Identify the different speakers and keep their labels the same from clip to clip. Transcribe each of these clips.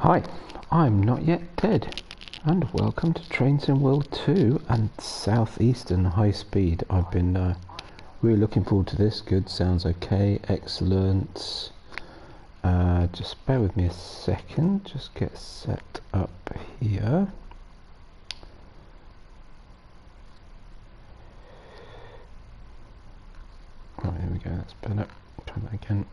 Speaker 1: Hi, I'm Not Yet Dead, and welcome to Trains in World 2 and Southeastern High Speed. I've been really looking forward to this. Good, sounds okay, excellent. Just bear with me a second, just get set up here. Oh, here we go, that's better. Try that again.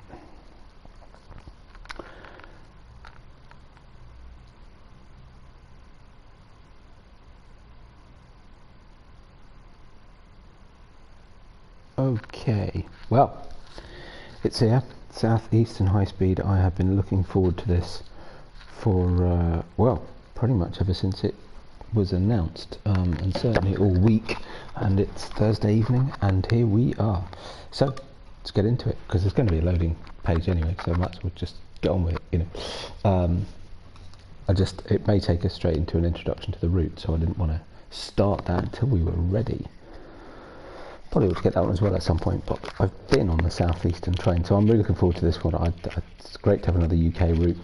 Speaker 1: Okay, well, it's here, Southeastern High Speed. I have been looking forward to this for, well, pretty much ever since it was announced, and certainly all week, and it's Thursday evening, and here we are. So, let's get into it, because there's going to be a loading page anyway, so I might as well just get on with it, you know. It may take us straight into an introduction to the route, so I didn't want to start that until we were ready. Probably ought to get that one as well at some point, but I've been on the Southeastern train, so I'm really looking forward to this one. It's great to have another UK route,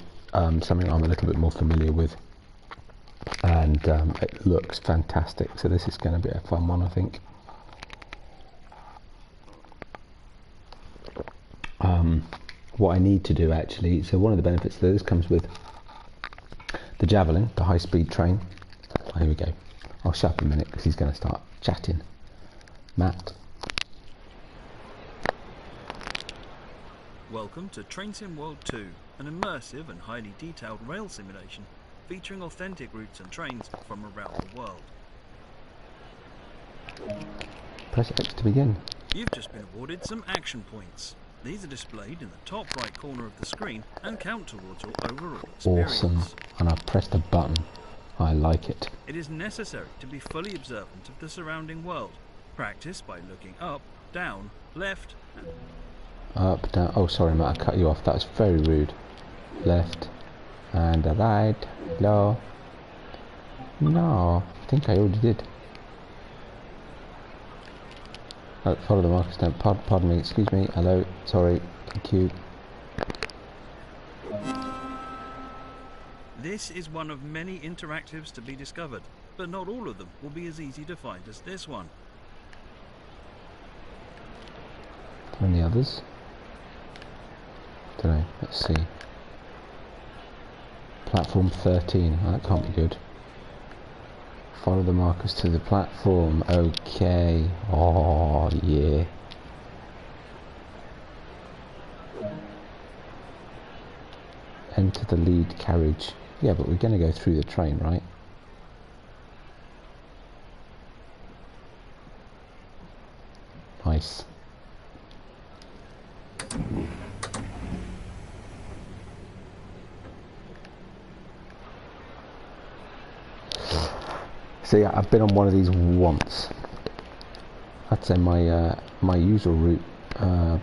Speaker 1: something I'm a little bit more familiar with, and it looks fantastic, so this is going to be a fun one, I think. What I need to do actually, so one of the benefits that this comes with the Javelin, the high-speed train. Oh, here we go. I'll shut up a minute because he's going to start chatting. Matt.
Speaker 2: Welcome to Train Sim World 2, an immersive and highly detailed rail simulation featuring authentic routes and trains from around the world.
Speaker 1: Press X to begin.
Speaker 2: You've just been awarded some action points. These are displayed in the top right corner of the screen and count towards your overall experience.
Speaker 1: Awesome. And I've pressed a button. I like it.
Speaker 2: It is necessary to be fully observant of the surrounding world. Practice by looking up, down, left, and
Speaker 1: up, down. Oh, sorry, Matt, I cut you off. That was very rude. Left and right. Low. No, I think I already did. Oh, follow the markers down. Pardon me, excuse me. Hello, sorry. Thank you.
Speaker 2: This is one of many interactives to be discovered, but not all of them will be as easy to find as this one.
Speaker 1: And the others? Don't know. Let's see. Platform 13. Oh, that can't be good. Follow the markers to the platform. Okay. Oh, yeah. Enter the lead carriage. Yeah, but we're going to go through the train, right? Nice. So yeah, I've been on one of these once. I'd say my usual route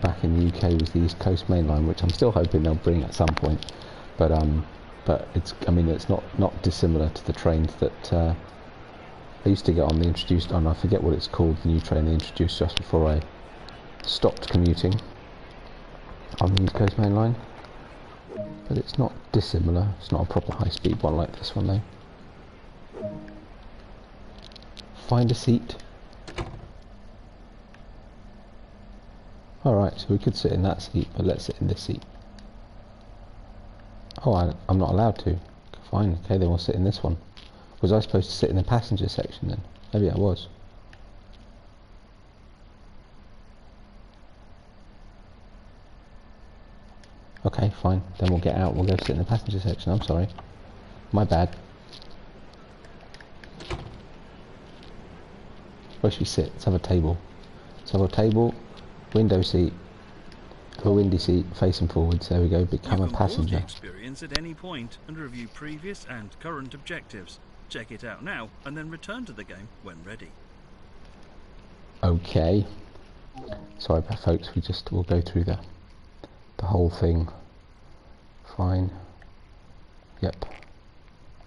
Speaker 1: back in the UK was the East Coast Main Line, which I'm still hoping they'll bring at some point. But it's not dissimilar to the trains that I used to get on the introduced. I forget what it's called. The new train they introduced just before I stopped commuting on the East Coast Main Line. But it's not dissimilar. It's not a proper high-speed one like this one though. Find a seat. Alright, so we could sit in that seat, but let's sit in this seat. Oh, I'm not allowed to. Fine, okay, then we'll sit in this one. Was I supposed to sit in the passenger section then? Maybe I was. Okay, fine, then we'll get out, we'll go sit in the passenger section, I'm sorry. My bad. Where should we sit? Let's have a table. Let's have a table, window seat, a windy seat, facing forwards. There we go. Become a passenger.
Speaker 2: You can pause the experience at any point and review previous and current objectives. Check it out now and then return to the game when ready.
Speaker 1: Okay. Sorry about folks. We'll go through the whole thing. Fine. Yep.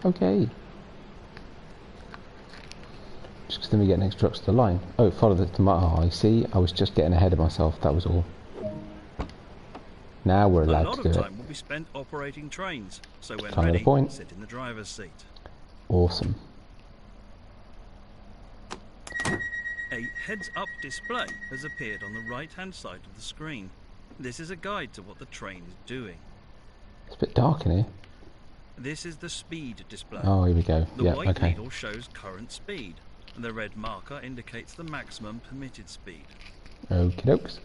Speaker 1: Okay. Because then we get next trucks to the line. Oh, follow the oh, I see. I was just getting ahead of myself. That was all. Now we're allowed to do it.
Speaker 2: A lot of time will be spent operating trains, so when
Speaker 1: Kind of the
Speaker 2: ready,
Speaker 1: point.
Speaker 2: sit in the driver's seat.
Speaker 1: Awesome.
Speaker 2: A heads-up display has appeared on the right-hand side of the screen. This is a guide to what the train is doing.
Speaker 1: It's a bit dark in here.
Speaker 2: This is the speed display.
Speaker 1: Oh, here we go.
Speaker 2: The
Speaker 1: Yeah,
Speaker 2: white
Speaker 1: okay.
Speaker 2: needle shows current speed, and the red marker indicates the maximum permitted speed.
Speaker 1: Okie dokes.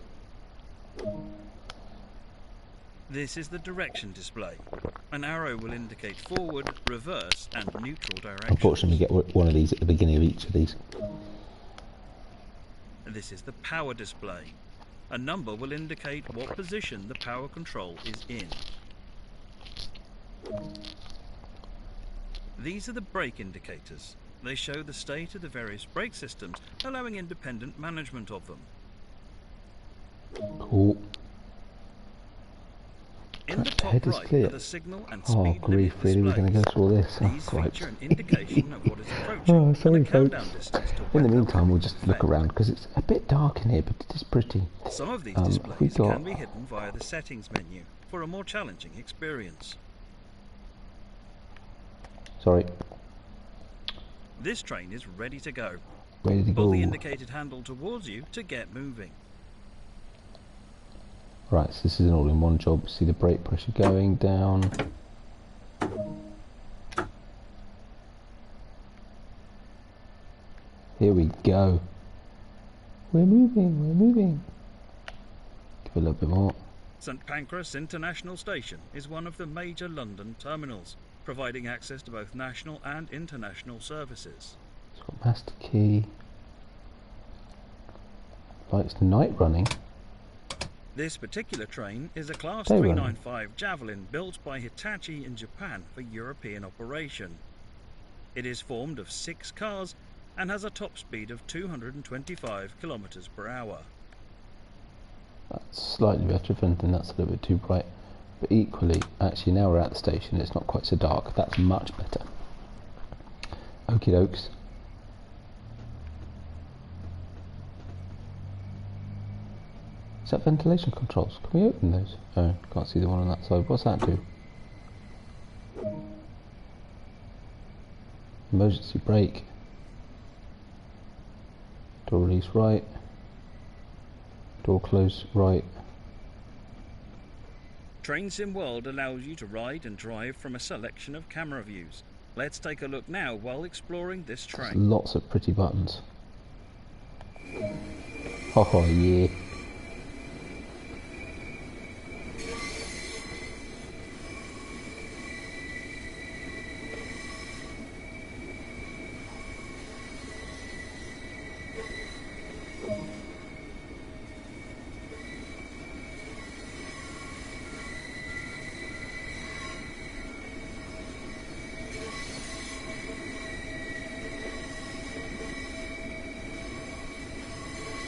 Speaker 2: This is the direction display. An arrow will indicate forward, reverse, and neutral direction.
Speaker 1: Unfortunately, we get one of these at the beginning of each of these.
Speaker 2: This is the power display. A number will indicate what position the power control is in. These are the brake indicators. They show the state of the various brake systems, allowing independent management of them.
Speaker 1: Cool.
Speaker 2: In the top
Speaker 1: Head is
Speaker 2: right
Speaker 1: clear.
Speaker 2: are the signal and
Speaker 1: Oh,
Speaker 2: speed
Speaker 1: grief,
Speaker 2: limit
Speaker 1: really? We're going to go
Speaker 2: displays.
Speaker 1: through all this? Oh,
Speaker 2: These
Speaker 1: Christ.
Speaker 2: feature an indication of what is approaching
Speaker 1: Oh, sorry,
Speaker 2: and a countdown
Speaker 1: folks.
Speaker 2: distance to
Speaker 1: In
Speaker 2: when
Speaker 1: the
Speaker 2: the
Speaker 1: meantime, we'll
Speaker 2: route
Speaker 1: just
Speaker 2: is
Speaker 1: look
Speaker 2: set.
Speaker 1: around because it's a bit dark in here, but it is pretty.
Speaker 2: Some of these
Speaker 1: we
Speaker 2: displays
Speaker 1: got-
Speaker 2: can be hidden via the settings menu for a more challenging experience.
Speaker 1: Sorry.
Speaker 2: This train is ready to go.
Speaker 1: Ready to
Speaker 2: Pull
Speaker 1: go.
Speaker 2: the indicated handle towards you to get moving.
Speaker 1: Right, so this is an all-in-one job. See the brake pressure going down. Here we go. We're moving, we're moving. Give it a little bit more.
Speaker 2: St Pancras International Station is one of the major London terminals, providing access to both national and international services.
Speaker 1: It's got master key. Lights night running.
Speaker 2: This particular train is a Class
Speaker 1: Day running.
Speaker 2: 395 Javelin built by Hitachi in Japan for European operation. It is formed of 6 cars and has a top speed of 225 kilometers per hour.
Speaker 1: That's slightly better, if anything, that's a little bit too bright. But equally, actually now we're at the station, it's not quite so dark. That's much better. Okie dokes. Is that ventilation controls? Can we open those? Oh, can't see the one on that side. What's that do? Emergency brake. Door release right. Door close right.
Speaker 2: Train Sim World allows you to ride and drive from a selection of camera views. Let's take a look now while exploring this
Speaker 1: There's
Speaker 2: train.
Speaker 1: lots of pretty buttons. Oh yeah.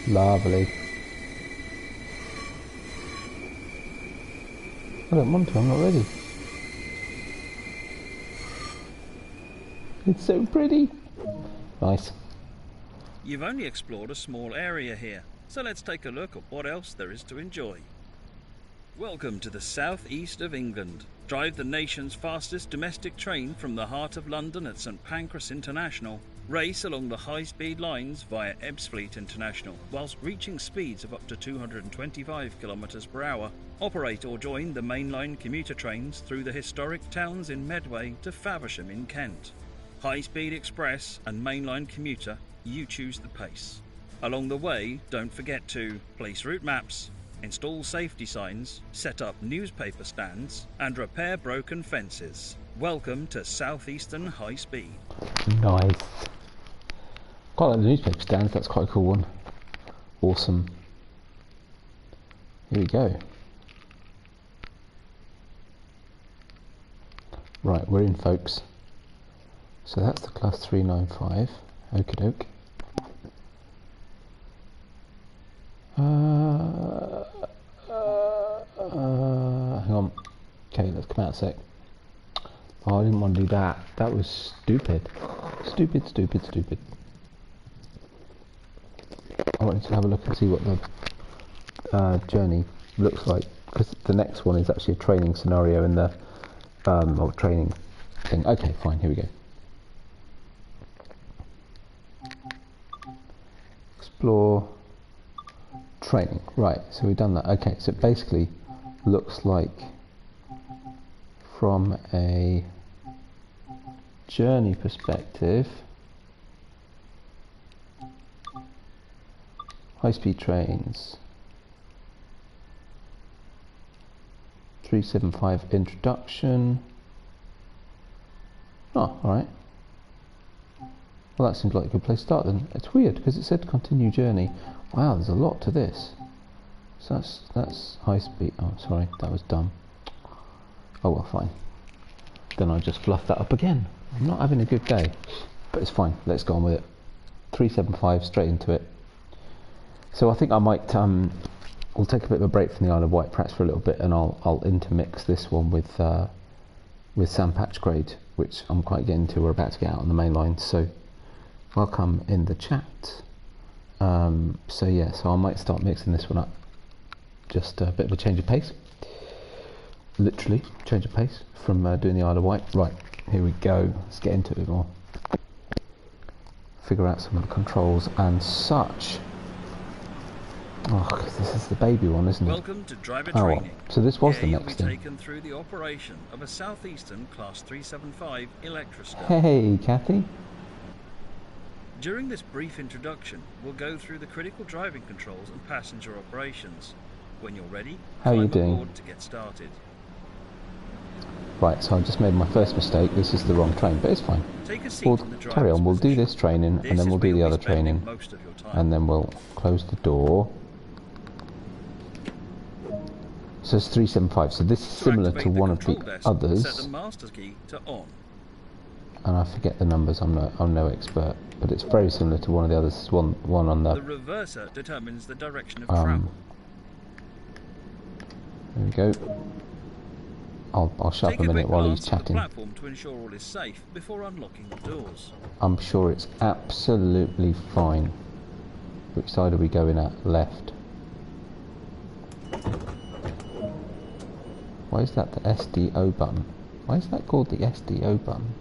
Speaker 1: Lovely. I don't want to, I'm not ready. It's so pretty. Nice.
Speaker 2: You've only explored a small area here, so let's take a look at what else there is to enjoy. Welcome to the southeast of England. Drive the nation's fastest domestic train from the heart of London at St Pancras International. Race along the high-speed lines via Ebbsfleet International, whilst reaching speeds of up to 225 kilometers per hour. Operate or join the mainline commuter trains through the historic towns in Medway to Faversham in Kent. High-speed express and mainline commuter, you choose the pace. Along the way, don't forget to place route maps, install safety signs, set up newspaper stands, and repair broken fences. Welcome to Southeastern High Speed.
Speaker 1: Nice. Quite like the newspaper stands, that's quite a cool one. Awesome. Here we go. Right, we're in, folks. So that's the Class 395. Okie doke. Hang on. Okay, let's come out a sec. Oh, I didn't want to do that. That was stupid. Stupid, stupid, stupid. I wanted to have a look and see what the journey looks like because the next one is actually a training scenario in the or training thing. Okay, fine, here we go. Explore training. Right, so we've done that. Okay, so it basically looks like from a journey perspective, high-speed trains, 375 introduction. Oh, alright. Well, that seems like a good place to start then. It's weird because it said continue journey. Wow, there's a lot to this. So that's high speed. Oh, sorry, that was dumb. Oh well, fine. Then I just fluffed that up again. I'm not having a good day, but it's fine. Let's go on with it. 375 straight into it. So I think I might we'll take a bit of a break from the Isle of Wight perhaps for a little bit, and I'll intermix this one with Sandpatch Grade, which I'm quite getting to. We're about to get out on the main line, so welcome in the chat. So yeah, so I might start mixing this one up. Just a bit of a change of pace. Literally, change of pace from doing the Isle of Wight. Right, here we go. Let's get into it a bit more. Figure out some of the controls and such. Oh, this is the baby one, isn't it?
Speaker 2: Welcome to driver training.
Speaker 1: Well. So this was
Speaker 2: Here
Speaker 1: the
Speaker 2: you'll
Speaker 1: next
Speaker 2: be
Speaker 1: thing.
Speaker 2: taken through the operation of a Southeastern Class 375 Electroscope.
Speaker 1: Hey, Kathy.
Speaker 2: During this brief introduction, we'll go through the critical driving controls and passenger operations. When you're ready,
Speaker 1: How are you
Speaker 2: climb
Speaker 1: doing?
Speaker 2: aboard to get started.
Speaker 1: Right, so I just made my first mistake. This is the wrong train, but it's fine.
Speaker 2: Take a seat
Speaker 1: We'll
Speaker 2: in the driver's
Speaker 1: carry on. We'll do
Speaker 2: position.
Speaker 1: this training,
Speaker 2: This
Speaker 1: and then
Speaker 2: is
Speaker 1: we'll do
Speaker 2: where
Speaker 1: the
Speaker 2: you'll
Speaker 1: other
Speaker 2: be spending
Speaker 1: training,
Speaker 2: most of your time.
Speaker 1: and then we'll close the door. So it's 375. So this is similar to one of the others.
Speaker 2: Set the master key to on.
Speaker 1: And I forget the numbers. I'm no expert, but it's very similar to one of the others. It's one on
Speaker 2: The
Speaker 1: the.
Speaker 2: reverser determines the direction of travel.
Speaker 1: There we go. I'll shut up
Speaker 2: Take
Speaker 1: a
Speaker 2: a
Speaker 1: minute
Speaker 2: quick
Speaker 1: while he's
Speaker 2: glance at the
Speaker 1: chatting.
Speaker 2: platform to ensure all is safe before unlocking the doors.
Speaker 1: I'm sure it's absolutely fine. Which side are we going at? Left. Why is that the SDO button? Why is that called the SDO button?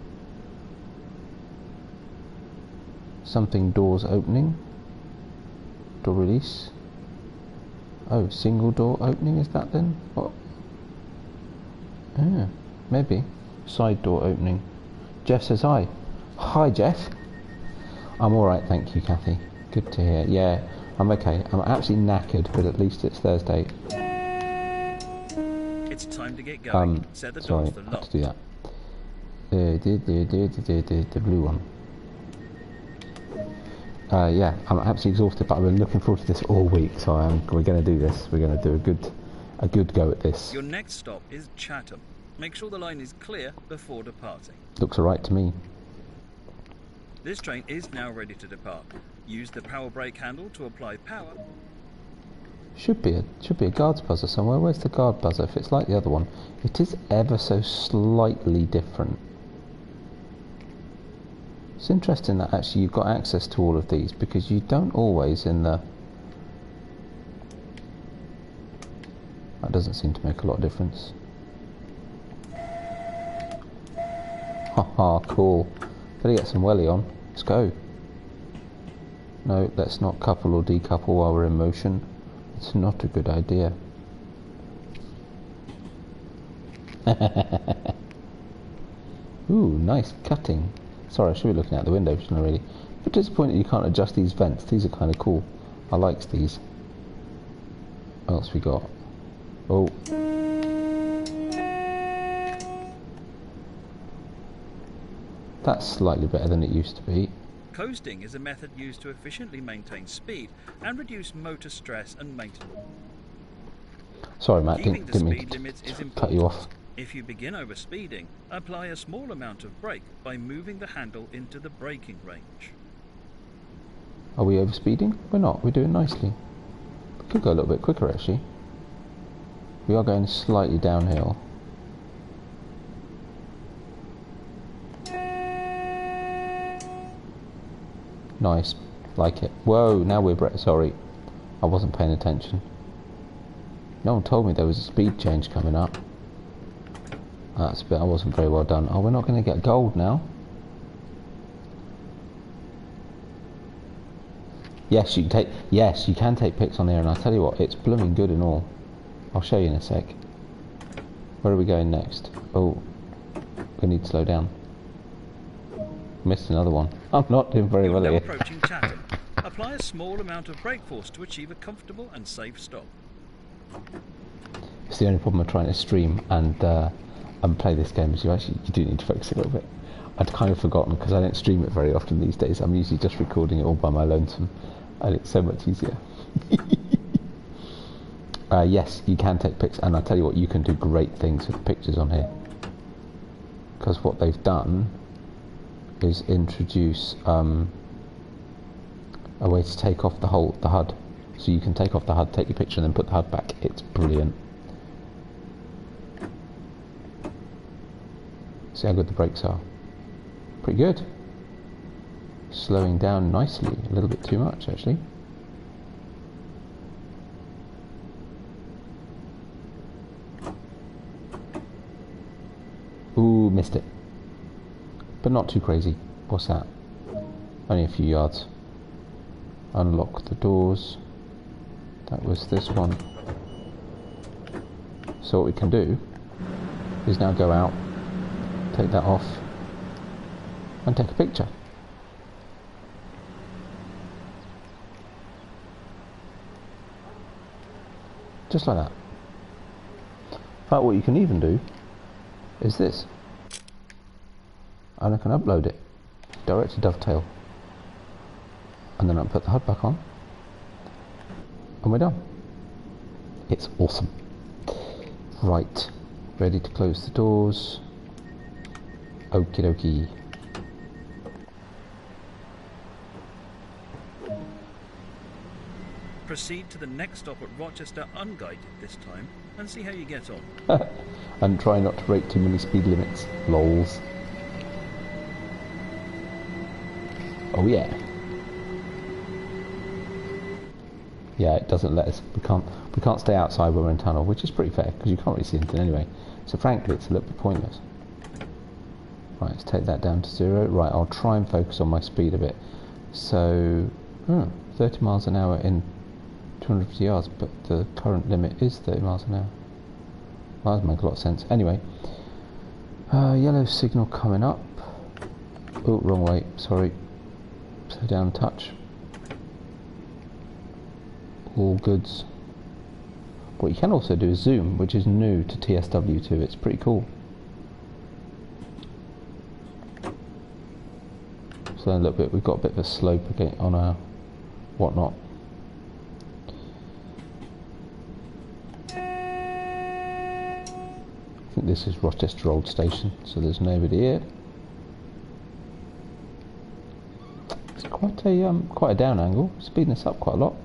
Speaker 1: Something doors opening. Door release. Oh, single door opening, is that then? What? Yeah, maybe. Side door opening. Jeff says hi. Hi, Jeff. I'm alright, thank you, Kathy. Good to hear. Yeah, I'm okay. I'm absolutely knackered, but at least it's Thursday.
Speaker 2: It's time to get going. Set the
Speaker 1: Sorry,
Speaker 2: doors to
Speaker 1: I had
Speaker 2: lock.
Speaker 1: to do that. The blue one. Yeah, I'm absolutely exhausted, but I've been looking forward to this all week, so we're going to do this. We're going to do a good go at this.
Speaker 2: Your next stop is Chatham. Make sure the line is clear before departing.
Speaker 1: Looks alright to me.
Speaker 2: This train is now ready to depart. Use the power brake handle to apply power.
Speaker 1: Should be a guard's buzzer somewhere. Where's the guard buzzer? If it's like the other one, it is ever so slightly different. It's interesting that actually you've got access to all of these, because you don't always in the... That doesn't seem to make a lot of difference. Haha, cool. Better get some welly on. Let's go. No, let's not couple or decouple while we're in motion. It's not a good idea. Ooh, nice cutting. Sorry, I should be looking out the window, shouldn't I really? But disappointed you can't adjust these vents. These are kind of cool. I like these. What else we got? Oh. That's slightly better than it used to be.
Speaker 2: Coasting is a method used to efficiently maintain speed and reduce motor stress and maintenance.
Speaker 1: Sorry, Matt,
Speaker 2: Keeping the
Speaker 1: didn't mean
Speaker 2: speed limits is
Speaker 1: to cut
Speaker 2: important.
Speaker 1: you off.
Speaker 2: If you begin overspeeding, apply a small amount of brake by moving the handle into the braking range.
Speaker 1: Are we overspeeding? We're not. We're doing nicely. We could go a little bit quicker, actually. We are going slightly downhill. Nice. Like it. Whoa, now we're... Sorry. I wasn't paying attention. No one told me there was a speed change coming up. That's a bit, I wasn't very well done. Oh, we're not going to get gold now. Yes, you can take pics on here, and I'll tell you what, it's blooming good and all. I'll show you in a sec. Where are we going next? Oh, we need to slow down. Missed another one. I'm not doing very well
Speaker 2: Now
Speaker 1: here.
Speaker 2: approaching Chatham. Apply a small amount of brake force to achieve a comfortable and safe stop.
Speaker 1: It's the only problem with trying to stream and play this game is you do need to focus a little bit. I'd kind of forgotten because I don't stream it very often these days. I'm usually just recording it all by my lonesome, and it's so much easier. Yes, you can take pics, and I'll tell you what, you can do great things with pictures on here. Because what they've done is introduce a way to take off the HUD. So you can take off the HUD, take your picture, and then put the HUD back. It's brilliant. See how good the brakes are. Pretty good. Slowing down nicely. A little bit too much, actually. Ooh, missed it. But not too crazy. What's that? Only a few yards. Unlock the doors. That was this one. So what we can do is now go out, take that off, and take a picture. Just like that. In fact, what you can even do is this. And I can upload it direct to Dovetail. And then I'll put the HUD back on. And we're done. It's awesome. Right. Ready to close the doors. Okie dokie.
Speaker 2: Proceed to the next stop at Rochester unguided this time and see how you get on.
Speaker 1: And try not to break too many speed limits. Lols. Oh yeah. Yeah, it doesn't let us. We can't stay outside when we're in tunnel, which is pretty fair because you can't really see anything anyway. So frankly, it's a little bit pointless. Right, let's take that down to 0. Right, I'll try and focus on my speed a bit. So, 30 miles an hour in 250 yards, but the current limit is 30 miles an hour. Well, that doesn't make a lot of sense. Anyway, yellow signal coming up. Oh, wrong way. Sorry. Slow down a touch. All goods. What you can also do is zoom, which is new to TSW2. It's pretty cool. So a little bit, we've got a bit of a slope again on our whatnot. I think this is Rochester Old Station, so there's nobody here. It's quite a down angle, speeding us up quite a lot.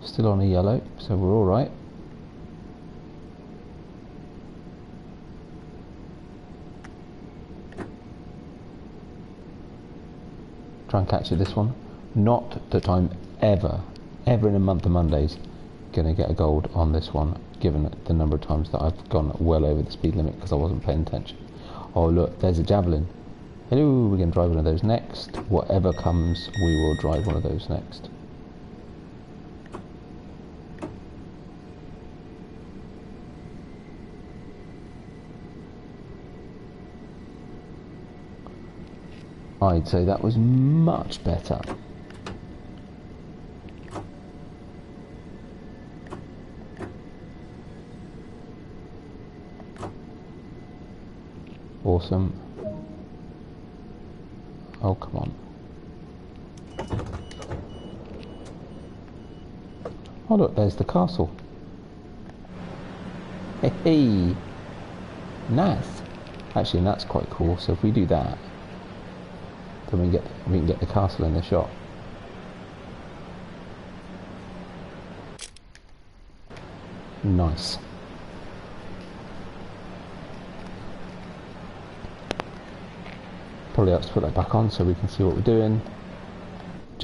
Speaker 1: Still on a yellow, so we're all right. Try and catch it this one. Not that I'm ever in a month of Mondays going to get a gold on this one, given the number of times that I've gone well over the speed limit because I wasn't paying attention. Oh look, there's a javelin. Hello, we're going to drive one of those next. Whatever comes, we will drive one of those next. I'd say that was much better. Awesome. Oh, come on. Oh look, there's the castle. Hey, hey. Nice. Actually, that's quite cool. So if we do that, then we can get the castle in the shot. Nice. Probably have to put that back on so we can see what we're doing.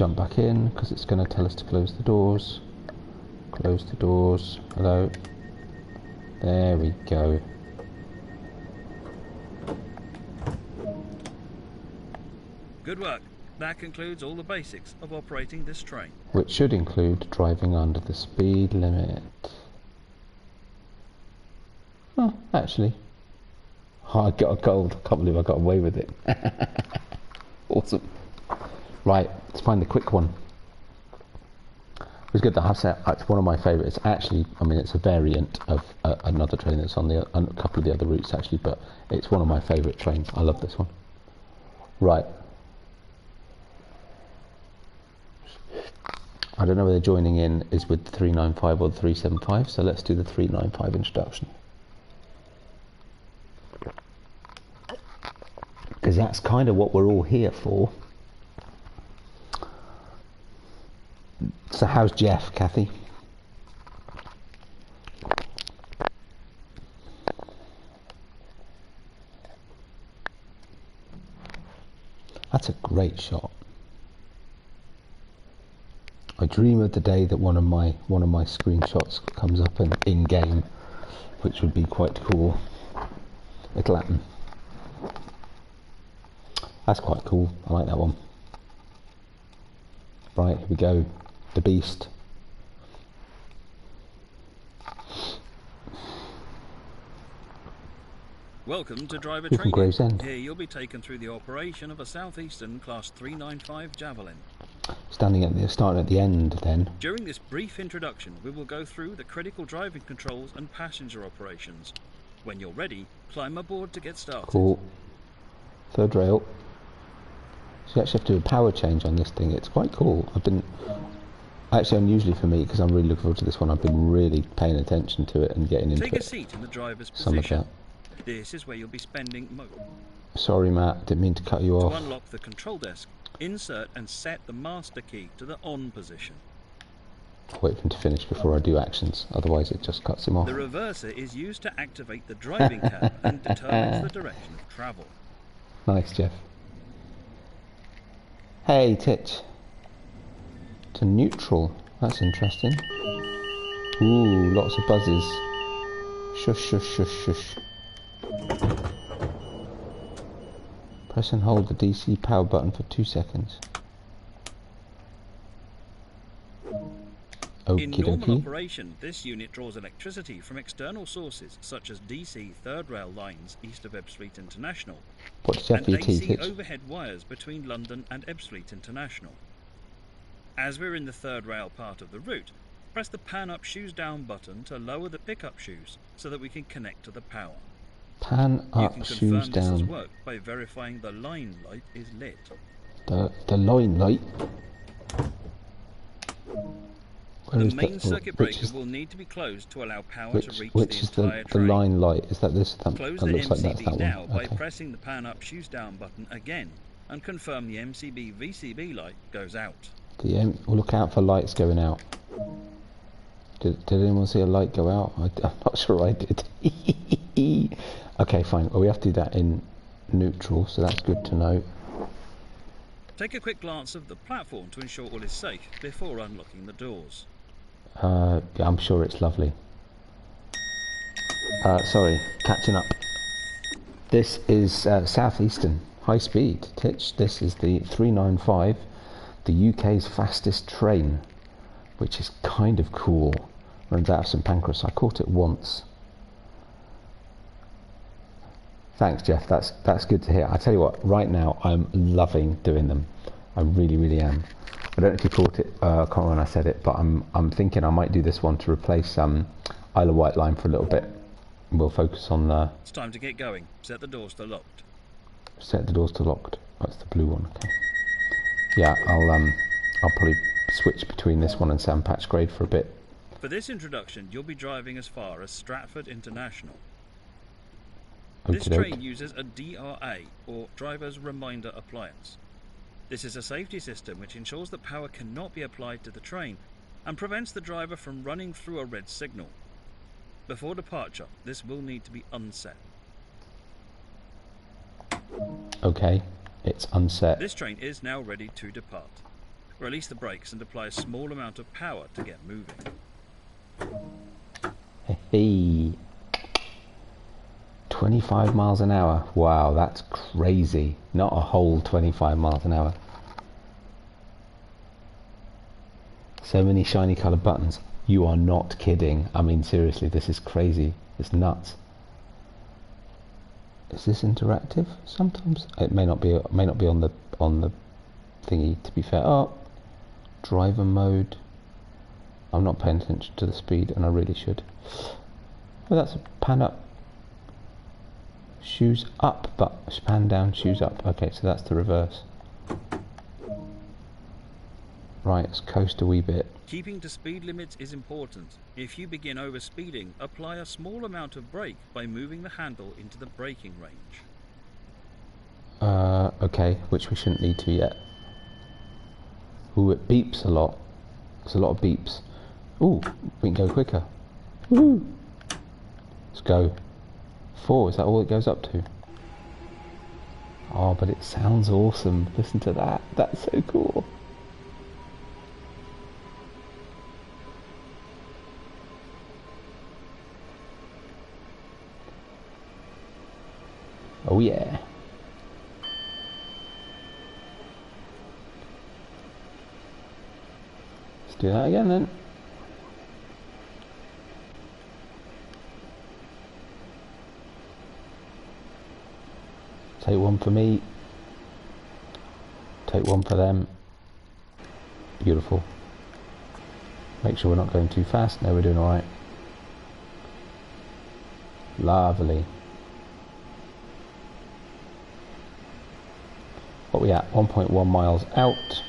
Speaker 1: jump back in because it's going to tell us to close the doors. Close the doors. Hello. There we go.
Speaker 2: Good work. That concludes all the basics of operating this train.
Speaker 1: Which should include driving under the speed limit. Oh, actually. Oh, I got a gold. I can't believe I got away with it. Awesome. Right, let's find the quick one. It was good to have that. It's one of my favourites. Actually, I mean, it's a variant of another train that's on a couple of the other routes, actually, but it's one of my favourite trains. I love this one. Right. I don't know whether joining in is with the 395 or the 375, so let's do the 395 introduction. Because that's kind of what we're all here for. So how's Jeff, Kathy? That's a great shot. I dream of the day that one of my screenshots comes up in game, which would be quite cool. It'll happen. That's quite cool. I like that one. Right, here we go. The Beast.
Speaker 2: Welcome to driver
Speaker 1: You're from
Speaker 2: training.
Speaker 1: Gravesend.
Speaker 2: Here you'll be taken through the operation of a Southeastern Class 395 Javelin.
Speaker 1: Starting at the end then.
Speaker 2: During this brief introduction, we will go through the critical driving controls and passenger operations. When you're ready, climb aboard to get started.
Speaker 1: Cool. Third rail. So you actually have to do a power change on this thing. It's quite cool. Actually unusually for me, because I'm really looking forward to this one. I've been really paying attention to it and getting into it.
Speaker 2: Take a seat in the driver's
Speaker 1: Some
Speaker 2: position.
Speaker 1: of that.
Speaker 2: This is where you'll be spending most.
Speaker 1: Sorry, Matt. Didn't mean to cut you off.
Speaker 2: To unlock the control desk, insert and set the master key to the on position.
Speaker 1: I'll wait for him to finish before I do actions. Otherwise, it just cuts him off.
Speaker 2: The reverser is used to activate the driving cab and determines the direction of travel.
Speaker 1: Nice, Jeff. Hey, Titch. To neutral. That's interesting. Ooh, lots of buzzes. Shush, shush, shush, shush. Press and hold the DC power button for 2 seconds.
Speaker 2: In
Speaker 1: Okie
Speaker 2: normal
Speaker 1: dokie.
Speaker 2: operation, this unit draws electricity from external sources such as DC third rail lines east of Ebbsfleet International
Speaker 1: What does Jeff
Speaker 2: and
Speaker 1: for your
Speaker 2: AC
Speaker 1: teeth?
Speaker 2: overhead wires between London and Ebbsfleet International. As we're in the third rail part of the route, press the pan up shoes down button to lower the pickup shoes so that we can connect to the power.
Speaker 1: Pan
Speaker 2: You
Speaker 1: up,
Speaker 2: can
Speaker 1: shoes
Speaker 2: confirm this has
Speaker 1: down.
Speaker 2: worked by verifying the line light is lit.
Speaker 1: The line light. Where
Speaker 2: The
Speaker 1: is
Speaker 2: main
Speaker 1: that?
Speaker 2: circuit
Speaker 1: Which
Speaker 2: breaker
Speaker 1: is,
Speaker 2: will need to be closed to allow power
Speaker 1: which,
Speaker 2: to reach
Speaker 1: which
Speaker 2: the
Speaker 1: is
Speaker 2: entire
Speaker 1: the
Speaker 2: train.
Speaker 1: line light? Is that this? That
Speaker 2: Close
Speaker 1: that
Speaker 2: the
Speaker 1: looks like that's
Speaker 2: MCB
Speaker 1: that
Speaker 2: now
Speaker 1: one.
Speaker 2: by
Speaker 1: Okay.
Speaker 2: pressing the pan up shoes down button again and confirm the MCB VCB light goes out.
Speaker 1: We'll look out for lights going out. Did anyone see a light go out? I'm not sure I did. Okay, fine. Well, we have to do that in neutral, so that's good to know.
Speaker 2: Take a quick glance of the platform to ensure all is safe before unlocking the doors.
Speaker 1: Yeah, I'm sure it's lovely. Sorry, catching up. This is Southeastern high speed. Titch. This is the 395, the UK's fastest train, which is kind of cool. Runs out of St Pancras. I caught it once. Thanks, Jeff. That's good to hear. I tell you what, right now I'm loving doing them. I really, really am. I don't know if you caught it. I can't remember when I said it, but I'm thinking I might do this one to replace Isle of Wight line for a little bit. We'll focus on
Speaker 2: It's time to get going. Set the doors to locked.
Speaker 1: set the doors to locked. That's the blue one. Okay. Yeah, I'll probably switch between this one and Sandpatch Grade for a bit.
Speaker 2: For this introduction, you'll be driving as far as Stratford International. This
Speaker 1: Okey-doke.
Speaker 2: train uses a DRA, or Driver's Reminder Appliance. This is a safety system which ensures that power cannot be applied to the train and prevents the driver from running through a red signal. Before departure, this will need to be unset.
Speaker 1: Okay, it's unset.
Speaker 2: This train is now ready to depart. Release the brakes and apply a small amount of power to get moving.
Speaker 1: Hey, 25 miles an hour. Wow, that's crazy. Not a whole 25 miles an hour. So many shiny coloured buttons. You are not kidding. I mean, seriously, this is crazy. It's nuts. Is this interactive? Sometimes it may not be. May not be on the thingy. To be fair, oh, driver mode. I'm not paying attention to the speed, and I really should. Oh, that's a pan up. Shoes up, but pan down, shoes up. Okay, so that's the reverse. Right, let's coast a wee bit.
Speaker 2: Keeping to speed limits is important. If you begin overspeeding, apply a small amount of brake by moving the handle into the braking range.
Speaker 1: Okay, which we shouldn't need to yet. Ooh, it beeps a lot. There's a lot of beeps. Ooh, we can go quicker. Woo! Let's go. 4, is that all it goes up to? Oh, but it sounds awesome. Listen to that. That's so cool. Oh yeah. Let's do that again then. Take one for me. Take one for them. Beautiful. Make sure we're not going too fast. No, we're doing alright. Lovely. What are we at? 1.1 miles out.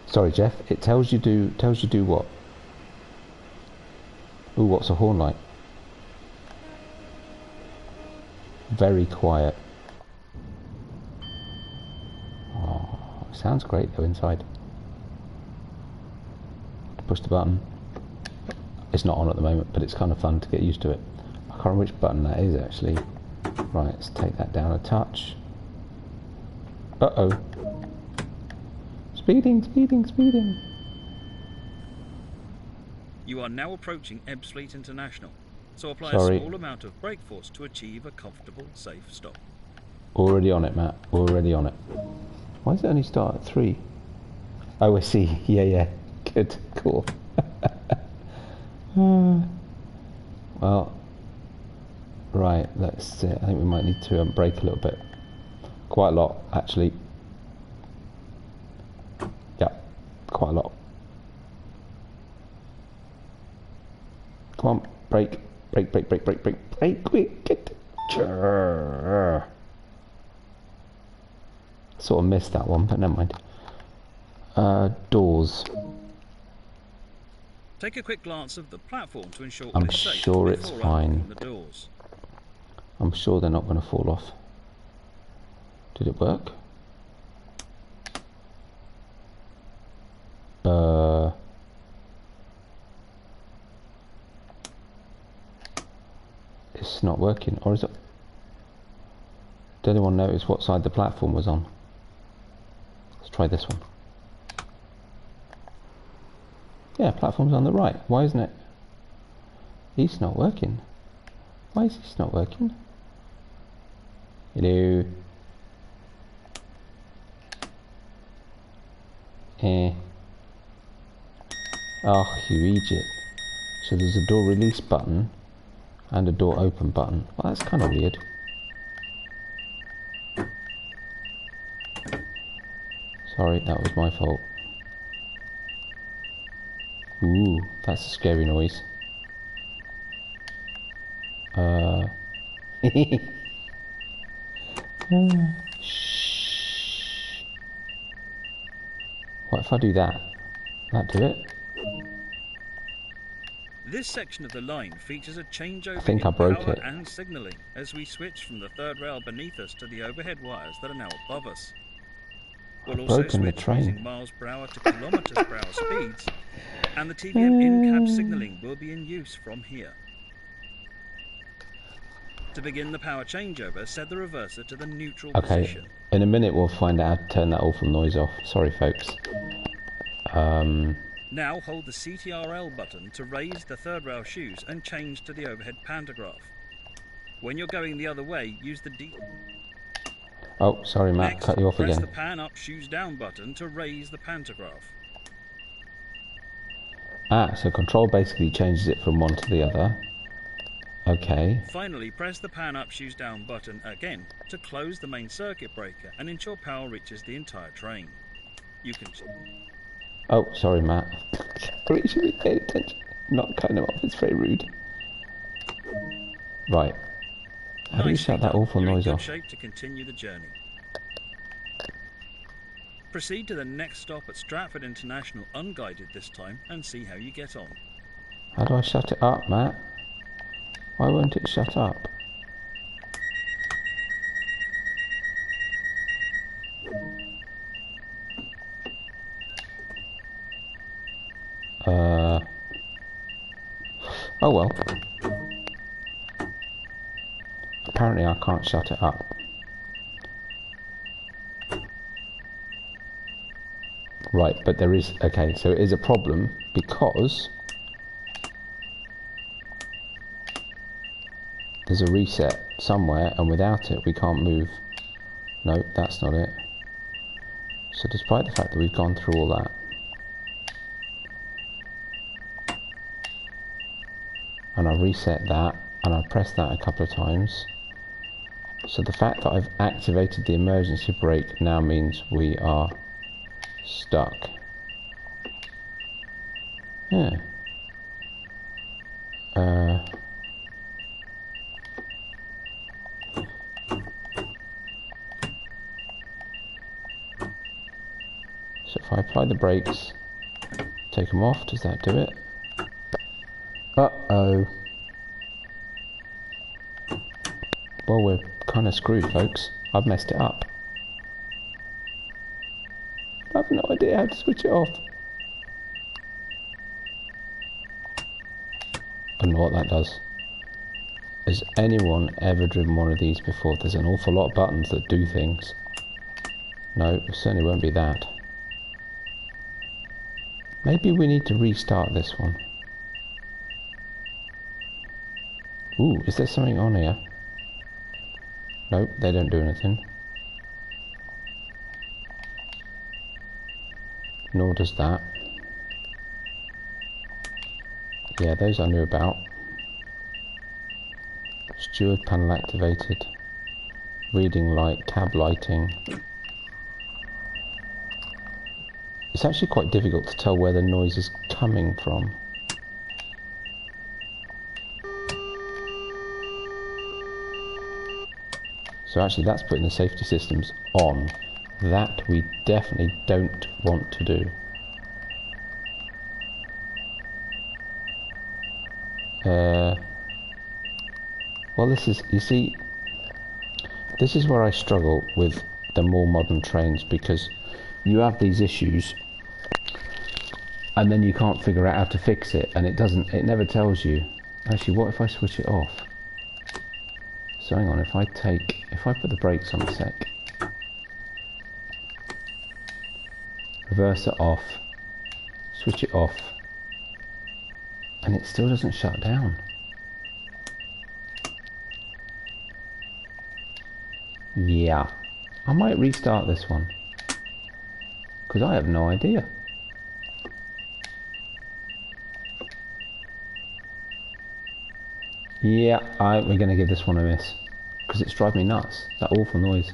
Speaker 1: Sorry, Jeff. It tells you do what? Ooh, what's a horn like? Very quiet. Oh, sounds great though inside. Push the button. It's not on at the moment, but it's kind of fun to get used to it. I can't remember which button that is actually. Right, let's take that down a touch. Uh-oh. Speeding, speeding, speeding.
Speaker 2: You are now approaching Ebbsfleet International, so apply
Speaker 1: Sorry.
Speaker 2: a small amount of brake force to achieve a comfortable, safe stop.
Speaker 1: Already on it, Matt. Already on it. Why does it only start at 3? Oh, I see. Yeah, yeah. Good. Cool. Well, right, let's see. I think we might need to brake a little bit. Quite a lot, actually. Yeah, quite a lot. Come on, brake, brake, brake, brake, brake, brake, brake, quick. Sort of missed that one, but never mind. Doors.
Speaker 2: Take a quick glance of the platform to ensure
Speaker 1: I'm
Speaker 2: it's safe
Speaker 1: sure it's
Speaker 2: before
Speaker 1: fine.
Speaker 2: unlocking the doors.
Speaker 1: I'm sure they're not going to fall off. Did it work? It's not working, or is it? Did anyone notice what side the platform was on? Let's try this one. Yeah, platform's on the right. Why isn't it? It's not working. Why is this not working? Hello. Oh, you idiot. So there's a door release button and a door open button. Well, that's kind of weird. Sorry, that was my fault. Ooh, that's a scary noise. Shh. What if I do that? That do it?
Speaker 2: This section of the line features a changeover
Speaker 1: I think
Speaker 2: in
Speaker 1: I broke
Speaker 2: power
Speaker 1: it.
Speaker 2: and signalling as we switch from the third rail beneath us to the overhead wires that are now above us. We'll also
Speaker 1: broken the
Speaker 2: switch
Speaker 1: train.
Speaker 2: using miles per hour to kilometers per hour speeds, and the TVM in-cab signalling will be in use from here. To begin the power changeover, set the reverser to the neutral
Speaker 1: Okay,
Speaker 2: position.
Speaker 1: in a minute we'll find out how to turn that awful noise off. Sorry folks.
Speaker 2: Now hold the CTRL button to raise the third rail shoes and change to the overhead pantograph. When you're going the other way, use the D.
Speaker 1: Oh, sorry Matt,
Speaker 2: Next,
Speaker 1: cut you off
Speaker 2: press
Speaker 1: again.
Speaker 2: the pan up, shoes down button to raise the pantograph.
Speaker 1: So control basically changes it from one to the other. Okay.
Speaker 2: Finally, press the pan up, shoes down button again to close the main circuit breaker and ensure power reaches the entire train. You can...
Speaker 1: Oh, sorry Matt. You should be paying attention. Not cutting him off, it's very rude. Right. How do we shut that awful noise off?
Speaker 2: You're in good shape to continue the journey. Proceed to the next stop at Stratford International unguided this time and see how you get on.
Speaker 1: How do I shut it up, Matt? Why won't it shut up? Oh well. Apparently I can't shut it up. Right, but there is... Okay, so it is a problem because there's a reset somewhere and without it we can't move. No, that's not it. So despite the fact that we've gone through all that, and I reset that, and I pressed that a couple of times, so the fact that I've activated the emergency brake now means we are stuck. Yeah. So if I apply the brakes, take them off, does that do it? Uh-oh. Well, we're kind of screwed, folks. I've messed it up. I have no idea how to switch it off. I don't know what that does. Has anyone ever driven one of these before? There's an awful lot of buttons that do things. No, it certainly won't be that. Maybe we need to restart this one. Ooh, is there something on here? Nope, they don't do anything. Nor does that. Yeah, those I knew about. Steward panel activated. Reading light, cab lighting. It's actually quite difficult to tell where the noise is coming from. So actually that's putting the safety systems on. That we definitely don't want to do. Well, this is, you see, this is where I struggle with the more modern trains, because you have these issues and then you can't figure out how to fix it, and it never tells you. Actually, what if I switch it off? So hang on, if I put the brakes on a sec, reverse it off, switch it off, and it still doesn't shut down. Yeah, I might restart this one, because I have no idea. Yeah, we're going to give this one a miss, because it's driving me nuts, that awful noise.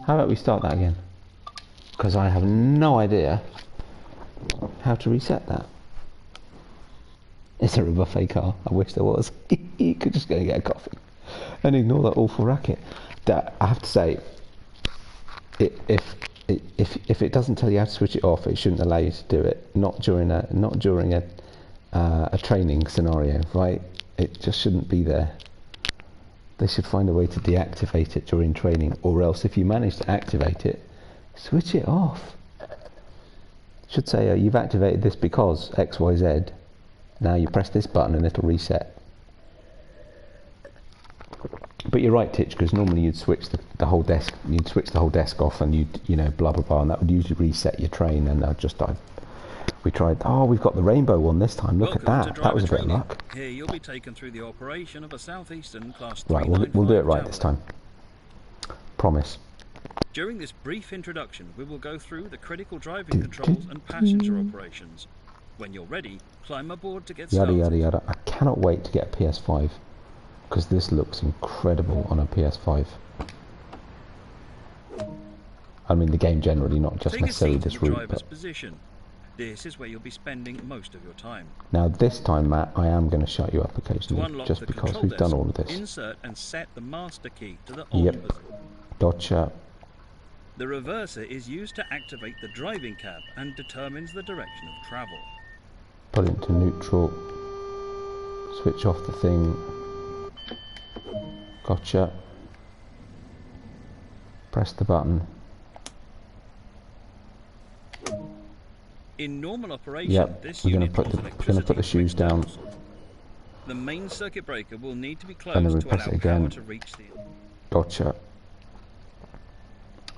Speaker 1: How about we start that again? Because I have no idea how to reset that. Is there a buffet car? I wish there was. You could just go and get a coffee and ignore that awful racket. That, I have to say, if it doesn't tell you how to switch it off, it shouldn't allow you to do it. Not during a training scenario, right? It just shouldn't be there. They should find a way to deactivate it during training, or else if you manage to activate it, switch it off. It should say you've activated this because XYZ, Now you press this button and it'll reset. But you're right, Titch, because normally you'd switch the whole desk. You'd switch the whole desk off, and you know, blah blah blah, and that would usually reset your train. And we tried. Oh, we've got the rainbow one this time. Look at that. That was a bit of luck.
Speaker 2: Here you'll be taken through the operation of a Southeastern Class
Speaker 1: Right, we'll do it right this time. Promise.
Speaker 2: During this brief introduction, we will go through the critical driving controls and passenger operations. When you're ready, climb aboard to get started.
Speaker 1: Yada yada yada. I cannot wait to get a PS5 because this looks incredible on a PS5. I mean the game generally, not just necessarily this route. But
Speaker 2: position. This is where you'll be spending most of your time.
Speaker 1: Now this time, Matt, I am going to shut you up occasionally, just because we've done all of this.
Speaker 2: Insert and set the master key to the on position.
Speaker 1: Gotcha.
Speaker 2: The reverser is used to activate the driving cab and determines the direction of travel.
Speaker 1: Put it into neutral. Switch off the thing. Gotcha. Press the button.
Speaker 2: In normal operation, this
Speaker 1: we're going to put the shoes down.
Speaker 2: The main circuit breaker will need to be closed to allow power to reach the...
Speaker 1: Gotcha.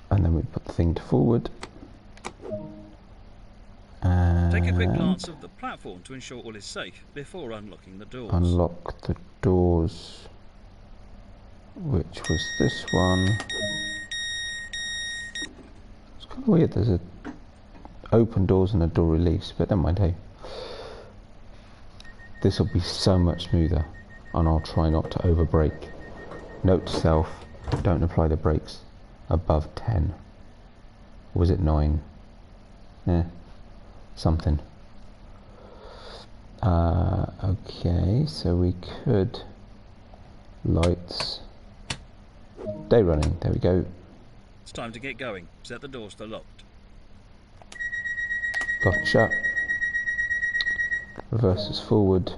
Speaker 1: And then we put the thing to forward. And
Speaker 2: take a quick glance of the platform to ensure all is safe before unlocking the doors.
Speaker 1: Unlock the doors, which was this one. It's kind of weird, there's a open doors and a door release, but never mind, hey. This will be so much smoother, and I'll try not to over brake. Note to self, don't apply the brakes above 10. Or was it 9? Something. Okay, so we could lights, day running, there we go.
Speaker 2: It's time to get going. Set the doors to locked.
Speaker 1: Gotcha. Reverses forward.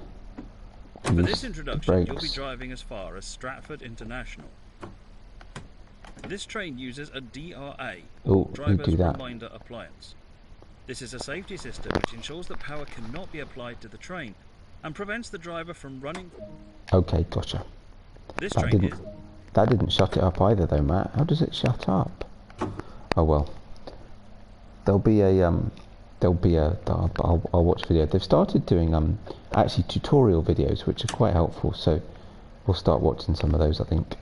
Speaker 2: For this introduction, you'll be driving as far as Stratford International. This train uses a DRA, or Driver's Reminder Appliance. This is a safety system which ensures that power cannot be applied to the train and prevents the driver from running.
Speaker 1: Okay, gotcha.
Speaker 2: This
Speaker 1: that didn't shut it up either, though, Matt. How does it shut up? Oh well. I'll watch video. They've started doing actually tutorial videos, which are quite helpful. So we'll start watching some of those, I think.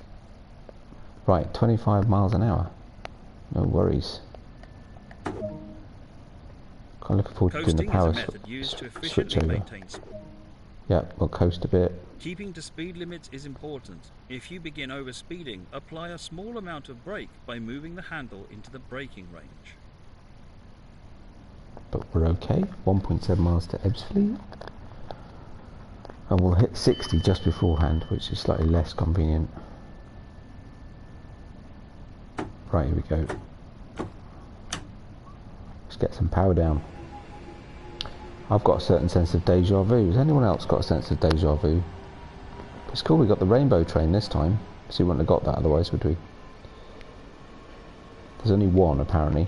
Speaker 1: Right, 25 miles an hour. No worries. Kind of looking forward to doing the power switch over. Yeah, we'll coast a bit.
Speaker 2: Keeping to speed limits is important. If you begin overspeeding, apply a small amount of brake by moving the handle into the braking range.
Speaker 1: But we're okay. 1.7 miles to Ebbsfleet. And we'll hit 60 just beforehand, which is slightly less convenient. Right, here we go. Let's get some power down. I've got a certain sense of deja vu. Has anyone else got a sense of deja vu? It's cool, we got the rainbow train this time. So we wouldn't have got that otherwise, would we? There's only one, apparently.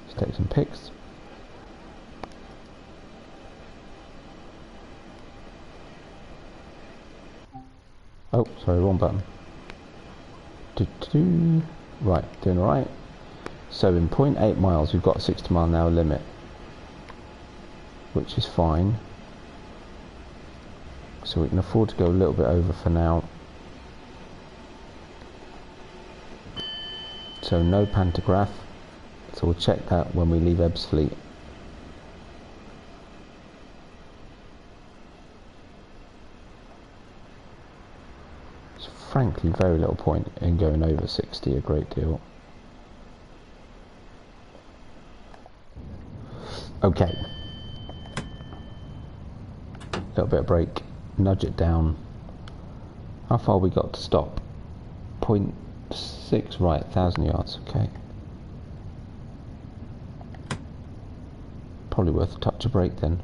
Speaker 1: Let's take some pics. Oh, sorry, wrong button. Right, doing alright. So in 0.8 miles we've got a 60 mile an hour limit, which is fine. So we can afford to go a little bit over for now. So no pantograph. So we'll check that when we leave Ebbsfleet. Frankly, very little point in going over 60 a great deal. Okay. Little bit of brake, nudge it down. How far we got to stop? 0.6, right, 1,000 yards, okay. Probably worth a touch of brake then.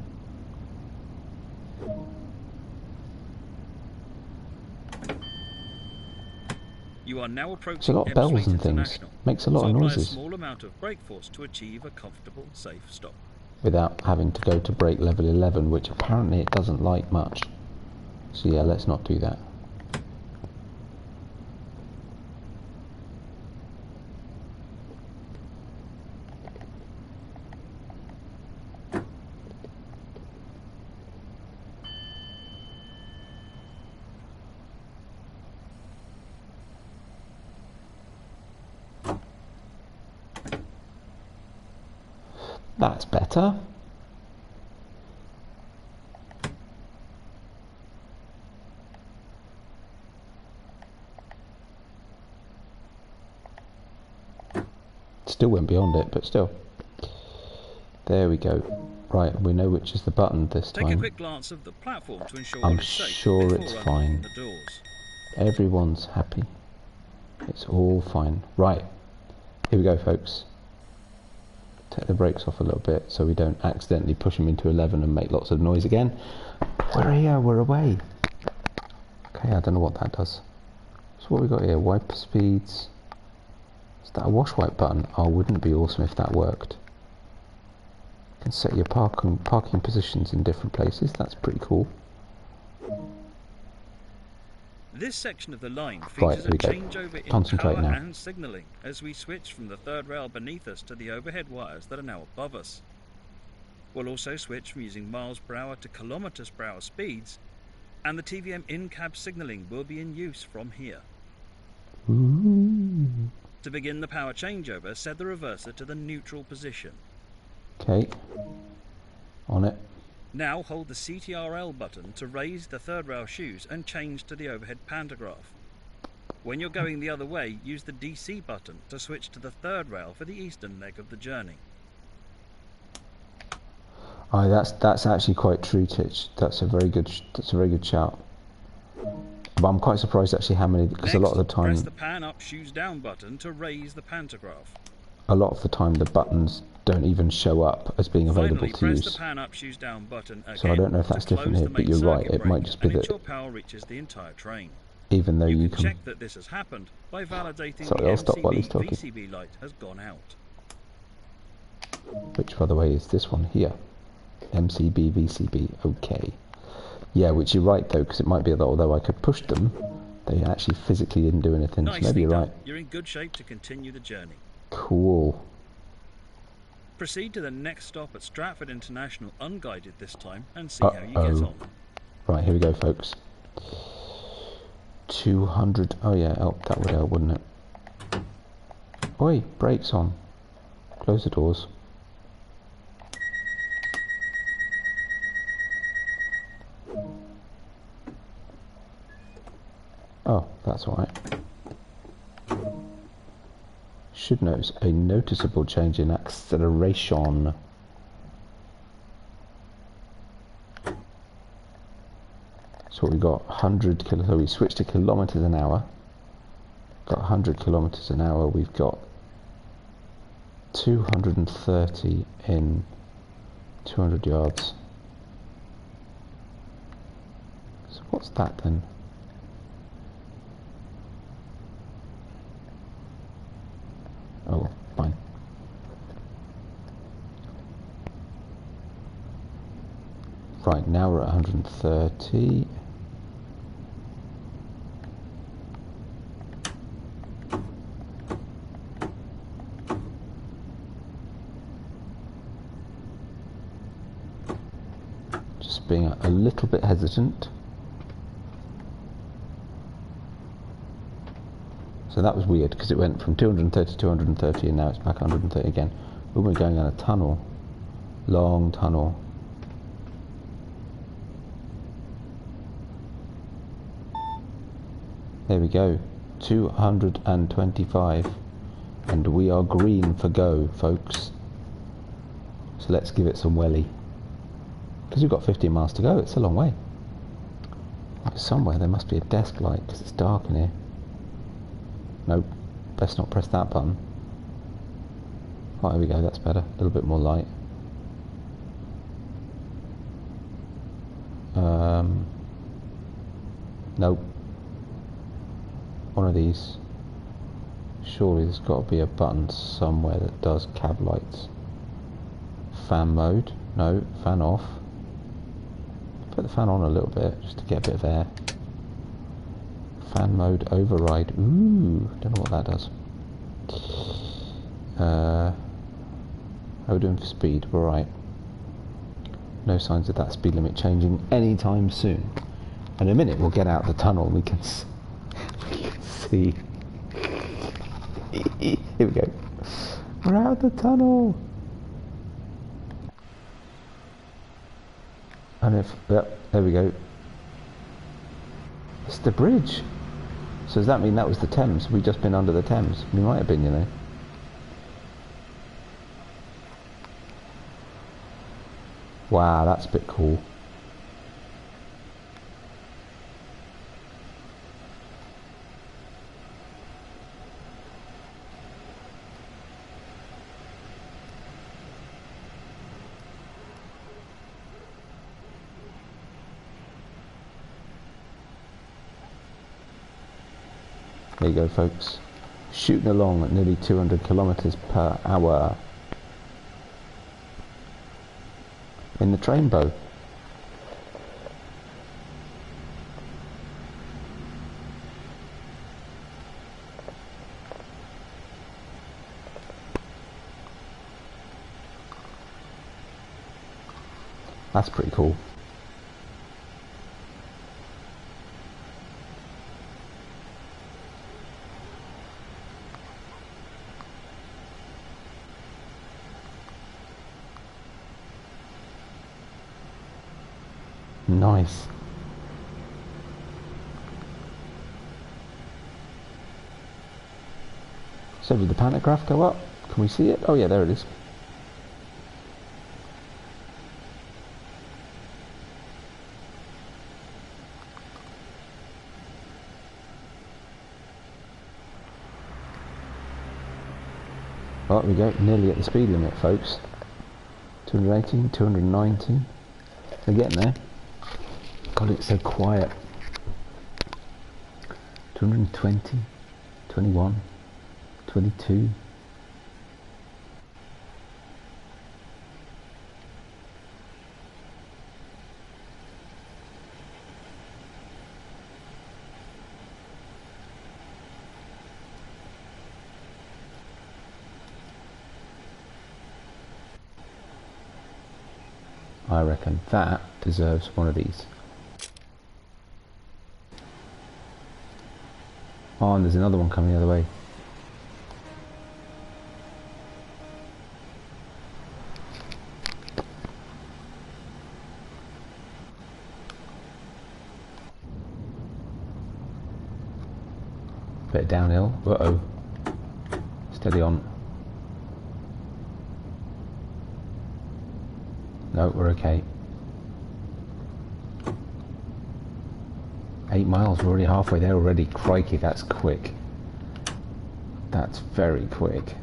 Speaker 2: You are now
Speaker 1: There's
Speaker 2: approaching
Speaker 1: a lot of bells
Speaker 2: Street
Speaker 1: and things.
Speaker 2: International.
Speaker 1: Makes a lot
Speaker 2: So
Speaker 1: of
Speaker 2: apply a
Speaker 1: noises
Speaker 2: small amount of brake force to achieve a comfortable, safe stop.
Speaker 1: without having to go to brake level 11, which apparently it doesn't like much. So yeah, let's not do that. That's better. Still went beyond it, but still. There we go. Right, we know which is the button this time.
Speaker 2: Take a quick glance of the platform to ensure
Speaker 1: I'm
Speaker 2: it's safe
Speaker 1: sure
Speaker 2: before
Speaker 1: it's
Speaker 2: unlocking
Speaker 1: fine.
Speaker 2: the doors.
Speaker 1: Everyone's happy. It's all fine. Right, here we go, folks. Take the brakes off a little bit so we don't accidentally push them into 11 and make lots of noise again. We're here, we're away. Okay, I don't know what that does. So what we got here? Wiper speeds. Is that a wash wipe button? Oh, wouldn't it be awesome if that worked? You can set your parking positions in different places. That's pretty cool.
Speaker 2: This section of the line
Speaker 1: Right,
Speaker 2: features
Speaker 1: here we
Speaker 2: a
Speaker 1: go.
Speaker 2: changeover in
Speaker 1: Concentrate
Speaker 2: power
Speaker 1: now.
Speaker 2: and signalling as we switch from the third rail beneath us to the overhead wires that are now above us. We'll also switch from using miles per hour to kilometers per hour speeds, and the TVM in-cab signalling will be in use from here.
Speaker 1: Ooh.
Speaker 2: To begin the power changeover, set the reverser to the neutral position.
Speaker 1: Okay. On it.
Speaker 2: Now hold the CTRL button to raise the third rail shoes and change to the overhead pantograph. When you're going the other way, use the DC button to switch to the third rail for the eastern leg of the journey.
Speaker 1: Oh, that's actually quite true, Titch. That's a very good shout. But I'm quite surprised actually how many, because a lot of the time,
Speaker 2: press the pan up, shoes down button to raise the pantograph.
Speaker 1: a lot of the time the buttons don't even show up as being available
Speaker 2: Finally,
Speaker 1: to
Speaker 2: press
Speaker 1: use.
Speaker 2: the pan up, shoes down button again.
Speaker 1: So I don't know if that's
Speaker 2: to
Speaker 1: different
Speaker 2: close
Speaker 1: here,
Speaker 2: the
Speaker 1: but
Speaker 2: main
Speaker 1: you're right.
Speaker 2: circuit
Speaker 1: It might
Speaker 2: breaker
Speaker 1: just be
Speaker 2: and
Speaker 1: that
Speaker 2: ensure power reaches the entire train.
Speaker 1: even though
Speaker 2: You
Speaker 1: you
Speaker 2: can
Speaker 1: can.
Speaker 2: check that this has happened by validating
Speaker 1: Sorry,
Speaker 2: the
Speaker 1: I'll stop while he's
Speaker 2: MCB
Speaker 1: talking.
Speaker 2: VCB light has gone out.
Speaker 1: Which, by the way, is this one here. MCB, VCB, okay. Yeah, which you're right though, because it might be that although I could push them, they actually physically didn't do anything. So maybe you're right.
Speaker 2: You're in good shape to continue the journey.
Speaker 1: Cool.
Speaker 2: Proceed to the next stop at Stratford International unguided this time and see how you get on.
Speaker 1: Right, here we go, folks. 200. Oh yeah, that would help, wouldn't it? Oi, brakes on. Close the doors. Oh, that's all right. Should notice a noticeable change in acceleration. So we got 100 kilometers. So we switched to kilometers an hour. Got 100 kilometers an hour. We've got 230 in 200 yards. So what's that then? Oh, fine. Right, now we're at 130. Just being a little bit hesitant. So that was weird because it went from 230 to 230 and now it's back 130 again. When we're going down a tunnel, long tunnel. There we go, 225, and we are green for go, folks. So let's give it some welly. Because we've got 15 miles to go, it's a long way. Somewhere there must be a desk light because it's dark in here. Nope, best not press that button. Oh, there we go, that's better. A little bit more light. Nope. One of these. Surely there's got to be a button somewhere that does cab lights. Fan mode. No, fan off. Put the fan on a little bit just to get a bit of air. Fan mode override. Ooh, don't know what that does. How are we doing for speed? We're right. No signs of that speed limit changing anytime soon. In a minute we'll get out the tunnel and we can see. Here we go. We're out the tunnel. And if, yep, there we go. It's the bridge. So does that mean that was the Thames? We've just been under the Thames. We might have been, you know. Wow, that's a bit cool. There you go, folks. Shooting along at nearly 200 kilometers per hour in the train bow. That's pretty cool. Nice. So did the pantograph go up? Can we see it? Oh yeah, there it is. Oh, there we go, nearly at the speed limit, folks. 218, 219. They're getting there. God, it's so quiet. 220, 21, 22. I reckon that deserves one of these. Oh, and there's another one coming the other way. Bit downhill. Uh-oh. Steady on. No, we're okay. 8 miles, we're already halfway there already. Crikey, that's quick. That's very quick.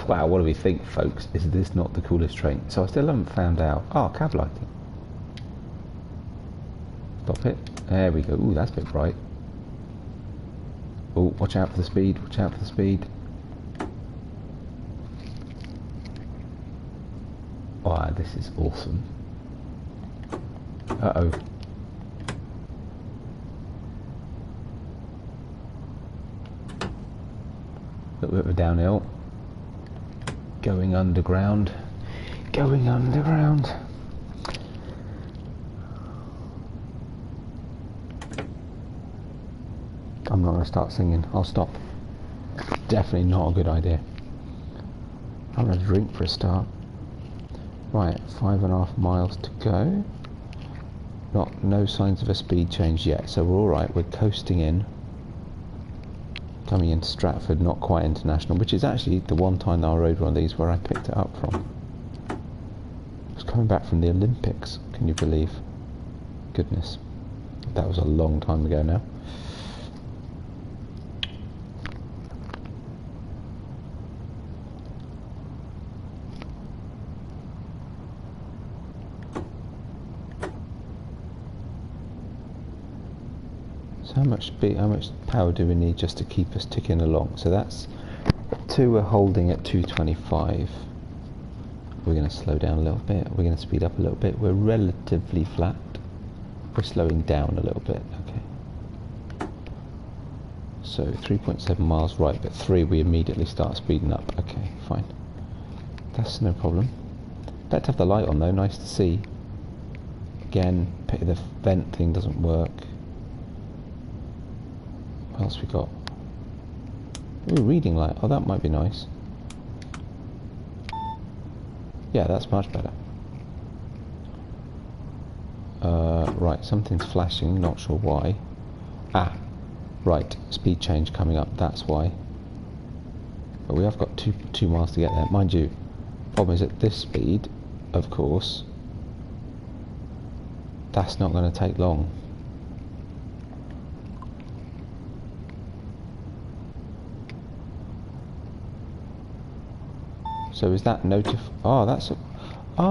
Speaker 1: Wow, what do we think, folks? Is this not the coolest train? So I still haven't found out. Oh, cab lighting. Stop it. There we go. Ooh, that's a bit bright. Oh, watch out for the speed. Watch out for the speed. Wow, this is awesome. Uh-oh. Little bit of a downhill. Going underground. Going underground. I'm not going to start singing. I'll stop. Definitely not a good idea. I'm going to drink for a start. Right, 5.5 miles to go. No signs of a speed change yet, so we're alright. We're coasting in. Coming into Stratford, not quite international, which is actually the one time that I rode one of these where I picked it up from. I was coming back from the Olympics, can you believe? Goodness. That was a long time ago now. So how much power do we need just to keep us ticking along? So that's 2 we're holding at 225. We're going to slow down a little bit. We're going to speed up a little bit. We're relatively flat. We're slowing down a little bit. Okay. So 3.7 miles right, but 3 we immediately start speeding up. Okay, fine. That's no problem. Better to have the light on though. Nice to see. Again, pity the vent thing doesn't work. What else we got? Ooh, reading light. Oh, that might be nice. Yeah, that's much better. Right, something's flashing, not sure why. Ah, right, speed change coming up, that's why. But we have got two miles to get there. Mind you, problem is at this speed, of course, that's not going to take long. So is that oh,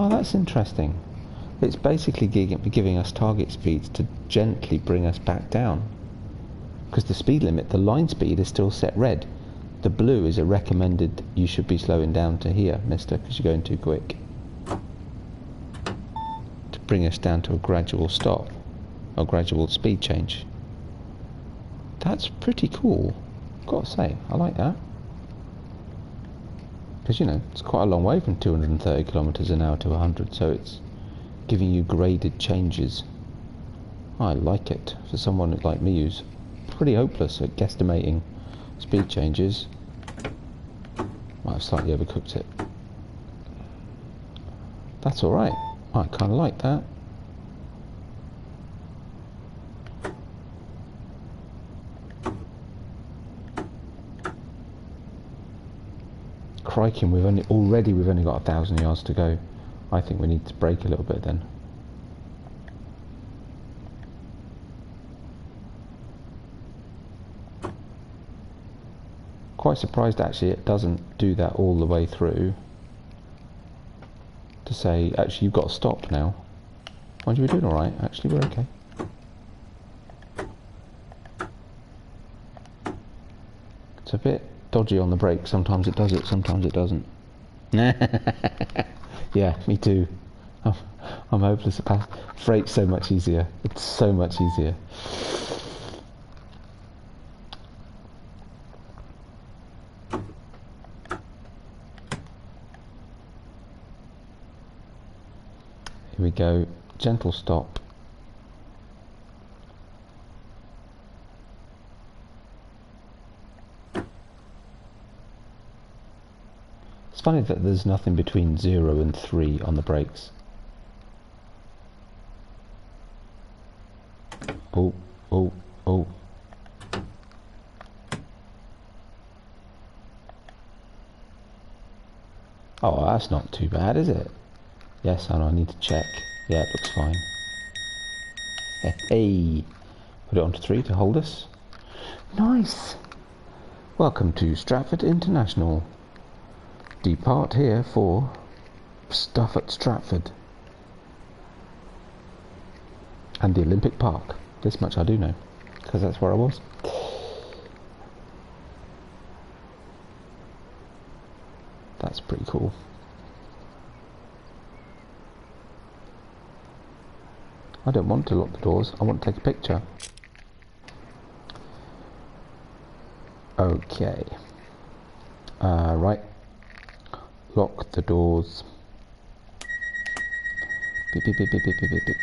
Speaker 1: that's interesting. It's basically giving us target speeds to gently bring us back down. Because the speed limit, the line speed is still set red. The blue is a recommended, you should be slowing down to here, mister, because you're going too quick. To bring us down to a gradual stop, or gradual speed change. That's pretty cool, gotta say, I like that. Because, you know, it's quite a long way from 230 kilometers an hour to 100, so it's giving you graded changes. I like it. For someone like me who's pretty hopeless at guesstimating speed changes, might have slightly overcooked it. That's alright. I kind of like that. Crikey, we've only got 1,000 yards to go. I think we need to brake a little bit then. Quite surprised actually it doesn't do that all the way through to say actually you've got to stop now. Mind you, we're doing alright, actually we're okay. It's a bit dodgy on the brake, sometimes it does it, sometimes it doesn't. Yeah, me too. I'm hopeless at that. Freight's so much easier. It's so much easier. Here we go. Gentle stop. It's funny that there's nothing between 0 and 3 on the brakes. Oh, oh, oh. Oh, that's not too bad, is it? Yes, I know, I need to check. Yeah, it looks fine. Hey, put it onto 3 to hold us. Nice. Welcome to Stratford International. Depart here for stuff at Stratford and the Olympic Park. This much I do know, because that's where I was. That's pretty cool. I don't want to lock the doors, I want to take a picture. Okay. Right. Lock the doors. Beep, beep, beep, beep, beep, beep, beep.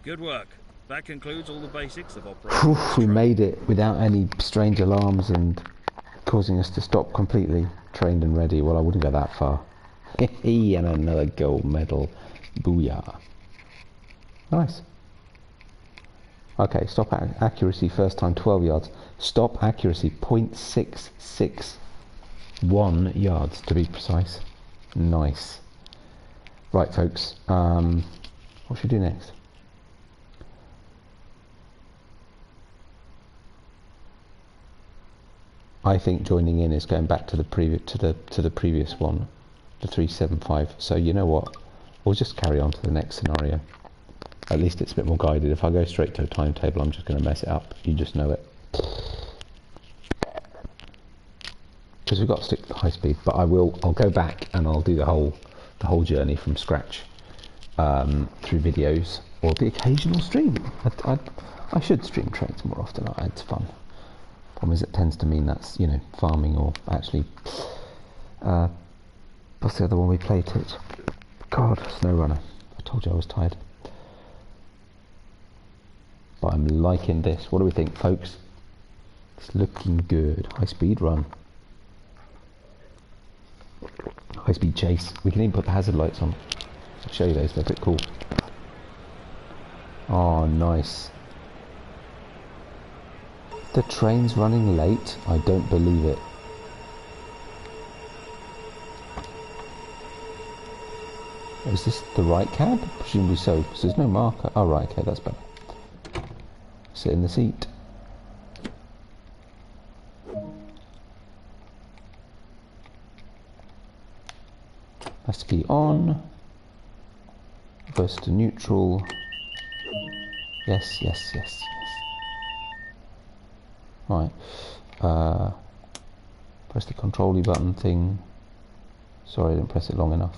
Speaker 2: Good work. That concludes all the basics of operation.
Speaker 1: We made it without any strange alarms and causing us to stop completely. Trained and ready. Well, I wouldn't go that far. And another gold medal. Booyah. Nice. Okay, stop accuracy first time 12 yards. Stop accuracy 0.661 yards to be precise. Nice. Right, folks. What should we do next? I think joining in is going back to the previous one, the 375. So you know what? We'll just carry on to the next scenario. At least it's a bit more guided. If I go straight to a timetable, I'm just going to mess it up. You just know it. Because we've got to stick to the high speed. But I'll go back and I'll do the whole journey from scratch through videos or the occasional stream. I should stream trains more often. It's fun. Problem is, it tends to mean that's, you know, farming or actually. What's the other one we played? God, Snowrunner. I told you I was tired. But I'm liking this. What do we think, folks? It's looking good. High speed run. High speed chase. We can even put the hazard lights on. I'll show you those. They're a bit cool. Oh, nice. The train's running late. I don't believe it. Is this the right cab? Presumably so, because there's no marker. Oh, right, okay, that's better. Sit in the seat. Press key on. Reverse to neutral. Yes, yes, yes, yes. Right. Press the control-y button thing. Sorry, I didn't press it long enough.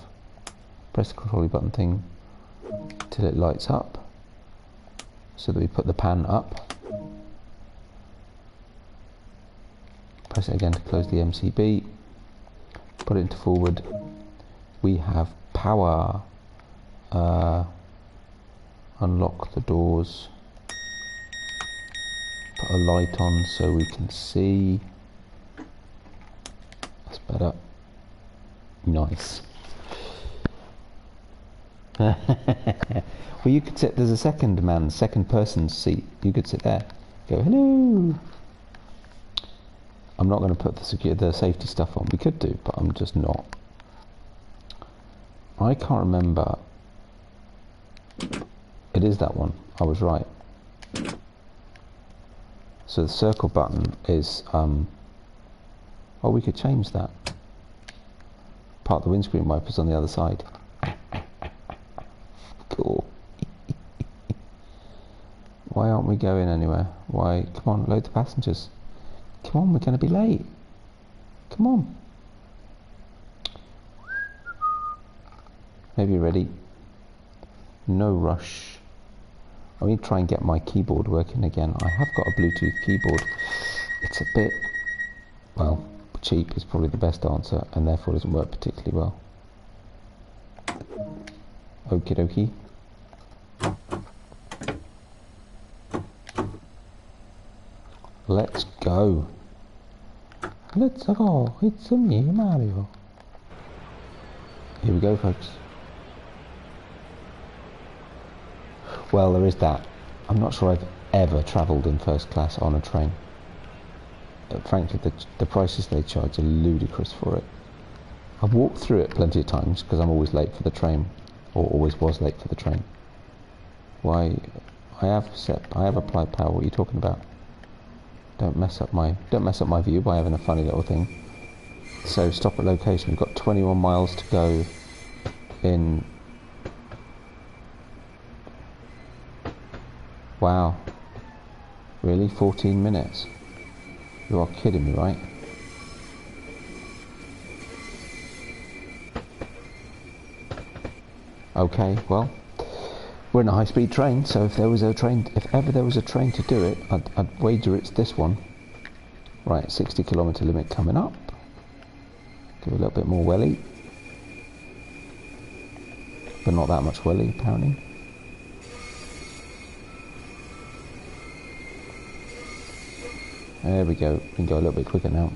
Speaker 1: Press the control button thing till it lights up, so that we put the pan up. Press it again to close the MCB. Put it into forward. We have power. Unlock the doors. Put a light on so we can see. That's better. Nice. Well, you could sit. There's a second person's seat. You could sit there. Go, hello. I'm not going to put the safety stuff on. We could do, but I'm just not. I can't remember. It is that one. I was right. So the circle button is. Oh, we could change that. Park the windscreen wipers on the other side. Cool. Why aren't we going anywhere? Why? Come on, load the passengers. Come on, we're going to be late. Come on. Maybe you're ready. No rush. I need to try and get my keyboard working again. I have got a Bluetooth keyboard. It's a bit, well, cheap is probably the best answer, and therefore doesn't work particularly well. Okie dokie. Let's go. Let's go. It's me, Mario. Here we go, folks. Well, there is that. I'm not sure I've ever travelled in first class on a train. Frankly, the prices they charge are ludicrous for it. I've walked through it plenty of times because I'm always late for the train, or always was late for the train. Why? I have applied power. What are you talking about? Don't mess up my view by having a funny little thing. So stop at location. We've got 21 miles to go in. Wow. Really? 14 minutes? You are kidding me, right? Okay, well, we're in a high-speed train, so if ever there was a train to do it, I'd wager it's this one. Right, 60 kilometre limit coming up. Do a little bit more welly. But not that much welly, apparently. There we go. We can go a little bit quicker now.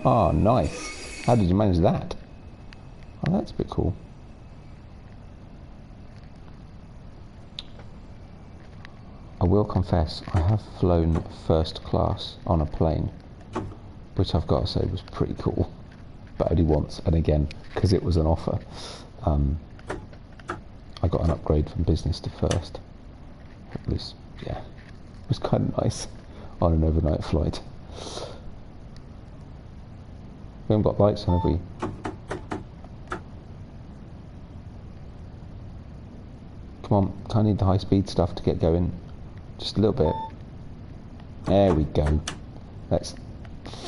Speaker 1: Ah, nice. How did you manage that? Oh, that's a bit cool. I will confess, I have flown first class on a plane, which I've got to say was pretty cool, but only once, and again, because it was an offer. I got an upgrade from business to first. At least, yeah. It was kind of nice on an overnight flight. We haven't got lights on, have we? Come on, I need the high speed stuff to get going. Just a little bit. There we go. Let's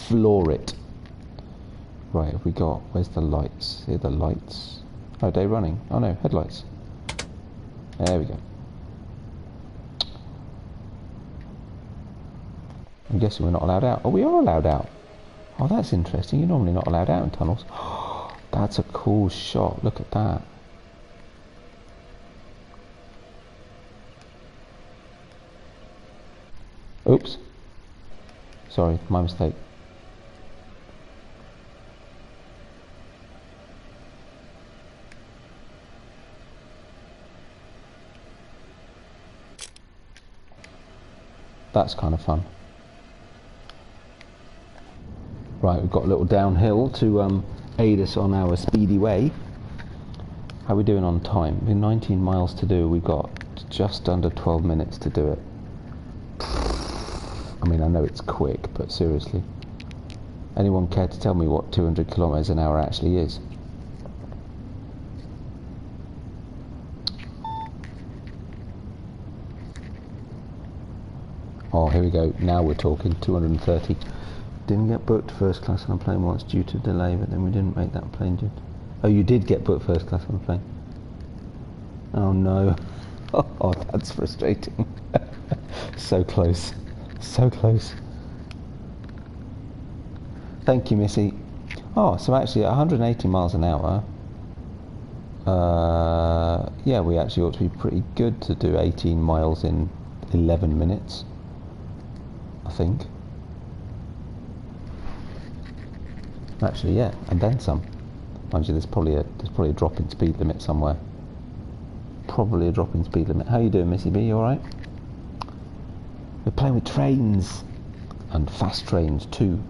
Speaker 1: floor it. Right, have we got... Where's the lights? Here are the lights. Oh, day running. Oh no, headlights. There we go. I'm guessing we're not allowed out. Oh, we are allowed out. Oh, that's interesting. You're normally not allowed out in tunnels. That's a cool shot. Look at that. Oops. Sorry, my mistake. That's kind of fun. Right, we've got a little downhill to aid us on our speedy way. How are we doing on time? We've 19 miles to do. We've got just under 12 minutes to do it. I mean, I know it's quick, but seriously. Anyone care to tell me what 200 kilometers an hour actually is? Oh, here we go. Now we're talking. 230. Didn't get booked first class on a plane once due to delay, but then we didn't make that plane due. Oh, you did get booked first class on a plane. Oh no. Oh, that's frustrating. So close. So close. Thank you, Missy. Oh, so actually at 180 miles an hour, yeah, we actually ought to be pretty good to do 18 miles in 11 minutes. I think. Actually, yeah, and then some. Mind you, there's probably a drop in speed limit somewhere. Probably a drop in speed limit. How you doing, Missy B? You all right? We're playing with trains and fast trains too.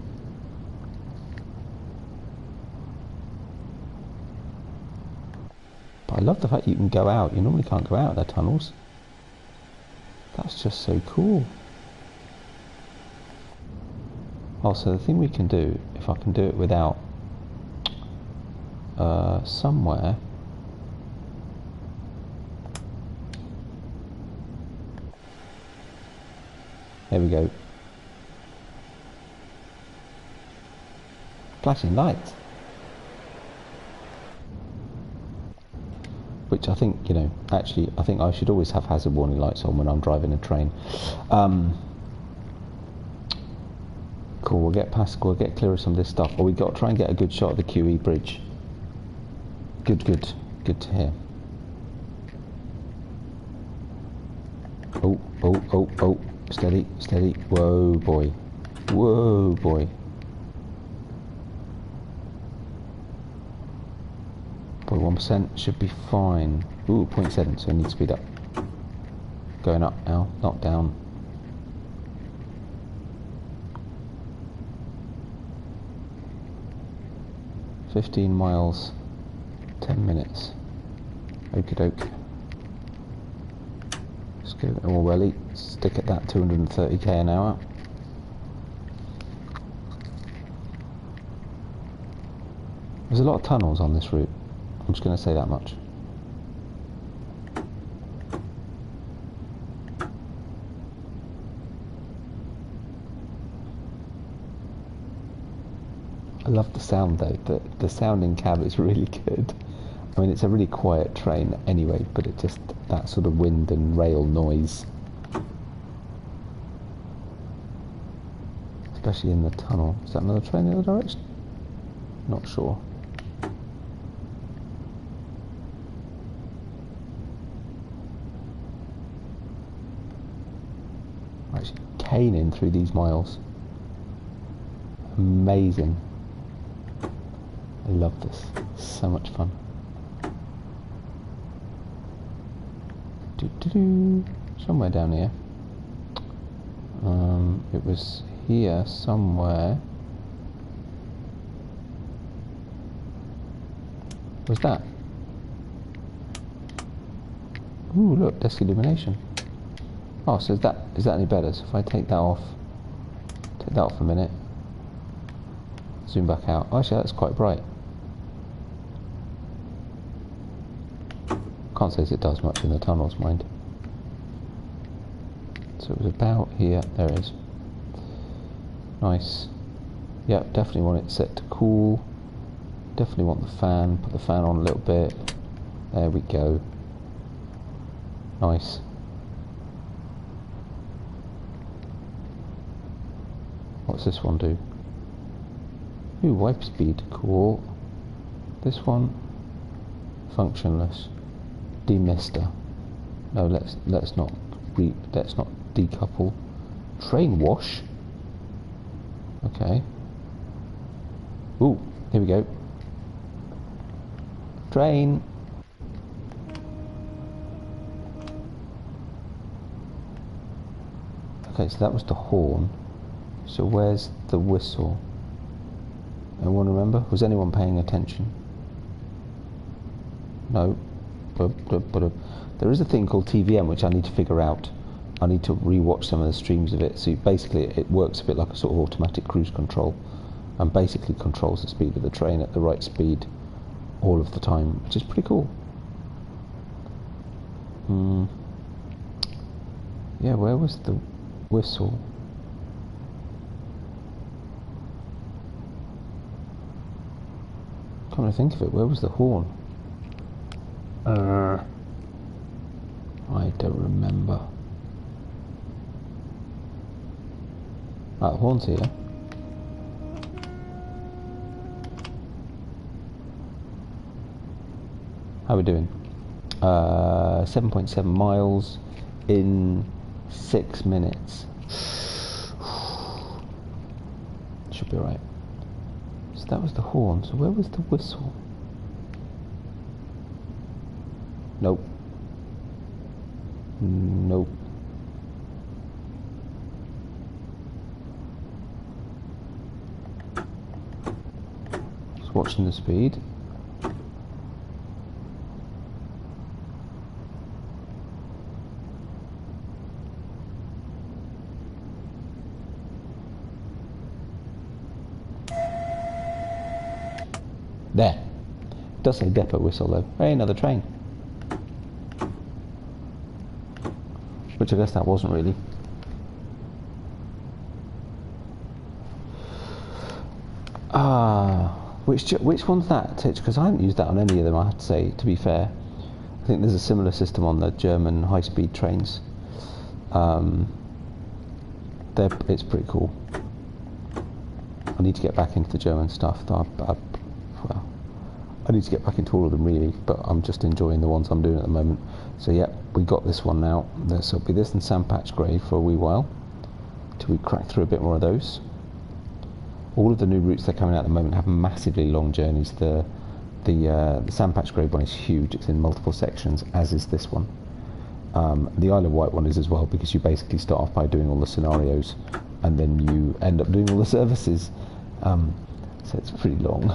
Speaker 1: But I love the fact you can go out. You normally can't go out of their tunnels. That's just so cool. Also, the thing we can do, if I can do it without somewhere. There we go. Flashing lights. Which I think, you know, actually, I think I should always have hazard warning lights on when I'm driving a train. Cool, we'll get clear of some of this stuff. Or we've got to try and get a good shot of the QE bridge. Good to hear. Oh, steady. Whoa, boy. 0.1% should be fine. Ooh, 0.7, so I need to speed up. Going up now, not down. $15 miles, 10 minutes. Okie doke. Let's go all welly. Stick at that 230k an hour. There's a lot of tunnels on this route. I'm just going to say that much. I love the sound though. The sound in cab is really good. I mean, it's a really quiet train anyway, but it just, that sort of wind and rail noise. Especially in the tunnel. Is that another train in the other direction? Not sure. Actually caning through these miles. Amazing. I love this. So much fun. Somewhere down here. It was here somewhere. What's that? Ooh, look, desk illumination. Oh, so is that any better? So if I take that off for a minute, zoom back out. Oh, actually, that's quite bright. Can't say as it does much in the tunnels, mind. So it was about here. There it is. Nice. Yep, definitely want it set to cool. Definitely want the fan. Put the fan on a little bit. There we go. Nice. What's this one do? Ooh, wipe speed. Cool. This one, functionless. Demister. No, let's not decouple. Train wash. Okay. Ooh, here we go. Train. Okay, so that was the horn. So where's the whistle? Anyone remember? Was anyone paying attention? No. There is a thing called TVM which I need to figure out. I need to rewatch some of the streams of it. So basically it works a bit like a sort of automatic cruise control and basically controls the speed of the train at the right speed all of the time, which is pretty cool. Yeah, where was the whistle? Come to think of it, where was the horn? I don't remember. Right, the horn's here. How are we doing? 7.7 miles in 6 minutes. Should be alright. So that was the horn. So where was the whistle? Nope. Nope. Just watching the speed. There. It does say depot whistle though. Hey, another train. Which I guess that wasn't really. Which one's that, Titch? Because I haven't used that on any of them, I have to say, to be fair. I think there's a similar system on the German high-speed trains. It's pretty cool. I need to get back into the German stuff. I need to get back into all of them really, but I'm just enjoying the ones I'm doing at the moment. So yeah, we got this one now. This will be this and Sandpatch Grey for a wee while, till we crack through a bit more of those. All of the new routes that are coming out at the moment have massively long journeys. The Sandpatch Grey one is huge. It's in multiple sections, as is this one. The Isle of Wight one is as well, because you basically start off by doing all the scenarios, and then you end up doing all the services. So it's pretty long.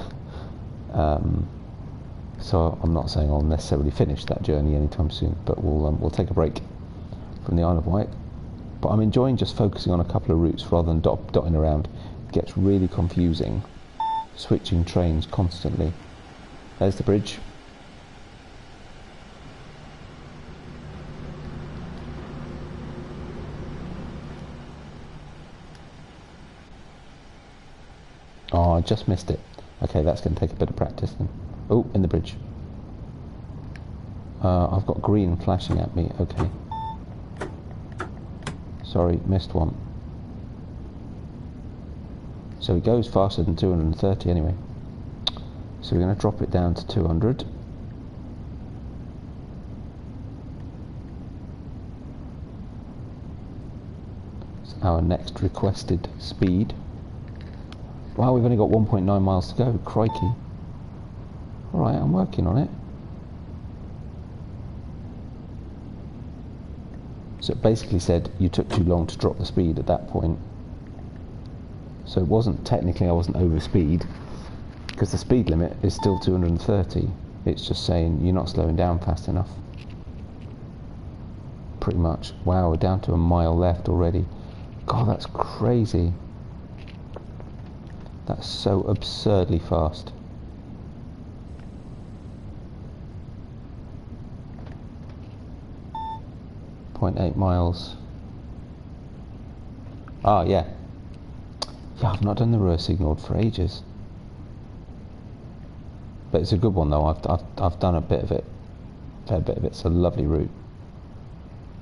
Speaker 1: So I'm not saying I'll necessarily finish that journey anytime soon, but we'll take a break from the Isle of Wight. But I'm enjoying just focusing on a couple of routes rather than dotting around. It gets really confusing, switching trains constantly. There's the bridge. Oh, I just missed it. Okay, that's going to take a bit of practice then. Oh, in the bridge. I've got green flashing at me. Okay. Sorry, missed one. So it goes faster than 230 anyway. So we're going to drop it down to 200. It's our next requested speed. Wow, we've only got 1.9 miles to go. Crikey. Alright, I'm working on it. So it basically said you took too long to drop the speed at that point. So it wasn't, technically I wasn't over speed, because the speed limit is still 230. It's just saying you're not slowing down fast enough. Pretty much. Wow, we're down to a mile left already. God, that's crazy. That's so absurdly fast. 0.8 miles. Ah, yeah. Yeah, I've not done the reverse signal for ages. But it's a good one though. I've done a bit of it. Fair bit of it. It's a lovely route.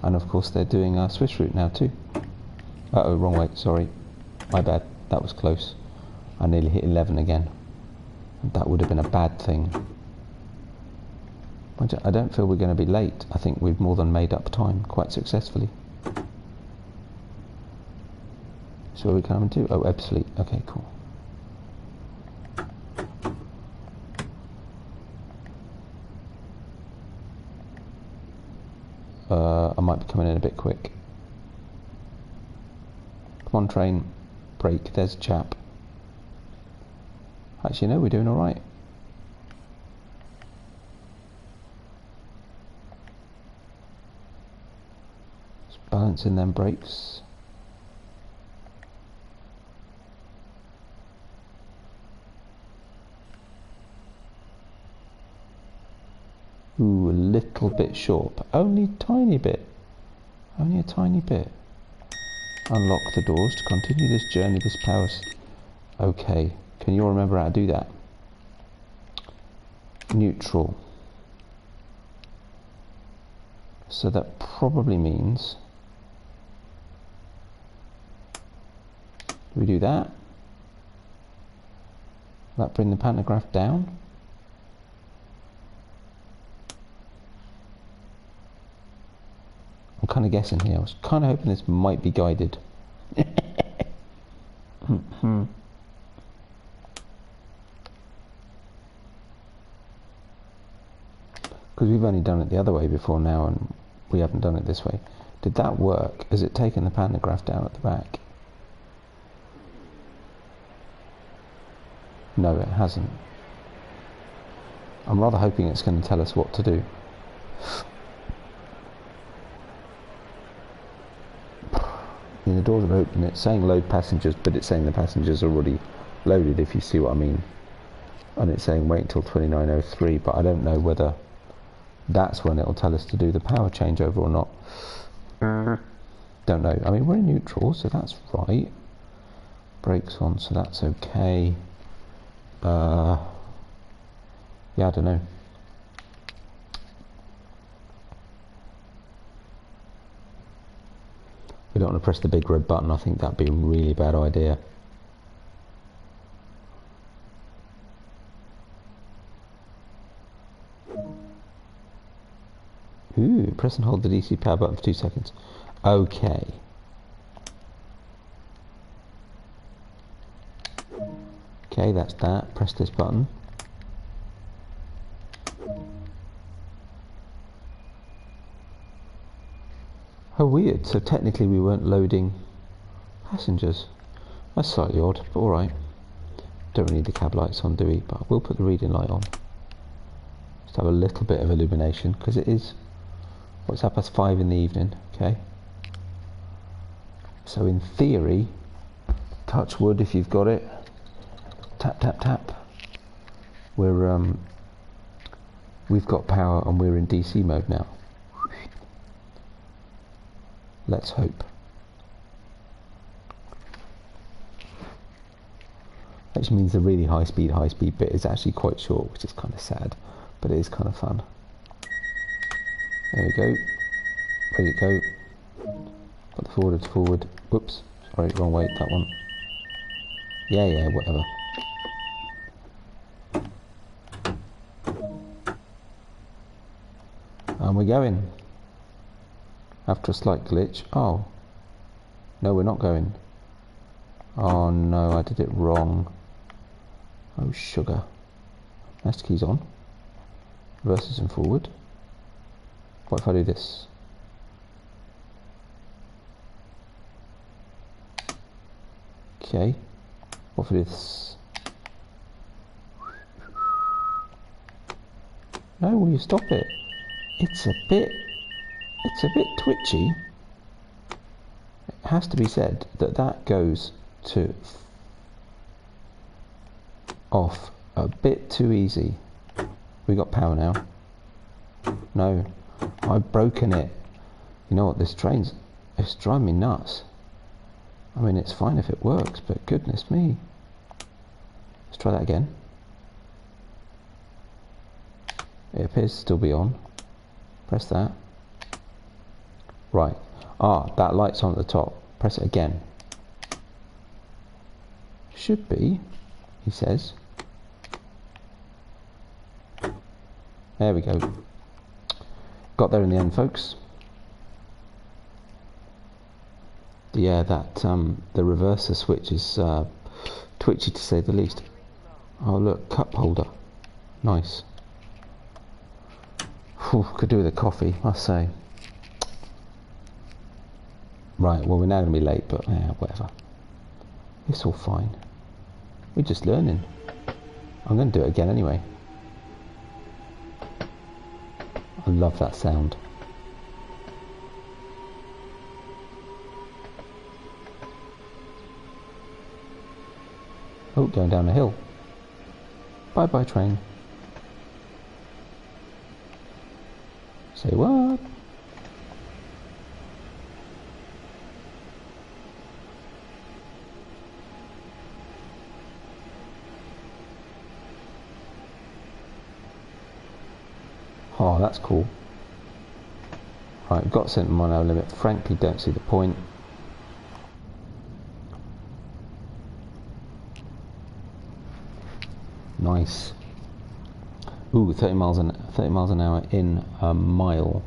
Speaker 1: And of course they're doing a Swiss route now too. Uh-oh, wrong way, sorry. My bad, that was close. I nearly hit 11 again. That would have been a bad thing. I don't feel we're going to be late. I think we've more than made up time quite successfully. So are we coming to? Oh, Ebbsfleet. Okay, cool. I might be coming in a bit quick. Come on, train. Brake. There's a chap. Actually, no, we're doing alright. Just balancing them brakes. Ooh, a little bit short, but only a tiny bit. Only a tiny bit. Unlock the doors to continue this journey, this power. Okay, can you all remember how to do that? Neutral. So that probably means we do that. That bring the pantograph down. I'm kind of guessing here. I was kind of hoping this might be guided. Because we've only done it the other way before now, and we haven't done it this way. Did that work? Has it taken the pantograph down at the back? No, it hasn't. I'm rather hoping it's going to tell us what to do. The doors are open. It's saying load passengers, but it's saying the passengers are already loaded, if you see what I mean. And it's saying wait until 29:03, but I don't know whether that's when it'll tell us to do the power changeover or not. Don't know. I mean, we're in neutral, so that's right. Brakes on, so that's okay. Yeah, I don't know. We don't want to press the big red button. I think that'd be a really bad idea. Ooh, press and hold the DC power button for 2 seconds. Okay. Okay, that's that. Press this button. Oh, weird. So technically we weren't loading passengers. That's slightly odd, but alright. Don't really need the cab lights on, do we? But I will put the reading light on. Just have a little bit of illumination, because it is, what's up, past 5 in the evening, okay? So in theory, touch wood if you've got it. Tap, tap, tap. We've got power and we're in DC mode now. Let's hope. Which means the really high speed bit is actually quite short, which is kind of sad, but it is kind of fun. There we go. Ready to go. Got the forward, it's forward. Whoops, sorry, wrong way, that one. Yeah, whatever. And we're going. After a slight glitch. Oh. No, we're not going. Oh no, I did it wrong. Oh, sugar. Master keys on. Reverses and forward. What if I do this? Okay. What if I do this? No, will you stop it? It's a bit twitchy. It has to be said that goes to off a bit too easy. We got power now. No, I've broken it. You know what, it's driving me nuts. I mean, it's fine if it works, but goodness me. Let's try that again. It appears to still be on. Press that. Right. Ah, that light's on at the top. Press it again. Should be, he says. There we go. Got there in the end, folks. Yeah, that the reverser switch is twitchy to say the least. Oh look, cup holder. Nice. Whew, could do with a coffee, must say. Right, well we're now going to be late, but yeah, whatever. It's all fine. We're just learning. I'm going to do it again anyway. I love that sound. Oh, going down a hill. Bye bye train. Say what? Oh, that's cool. Right, we've got centre mile limit. Frankly, don't see the point. Nice. Ooh, 30 miles an hour in a mile,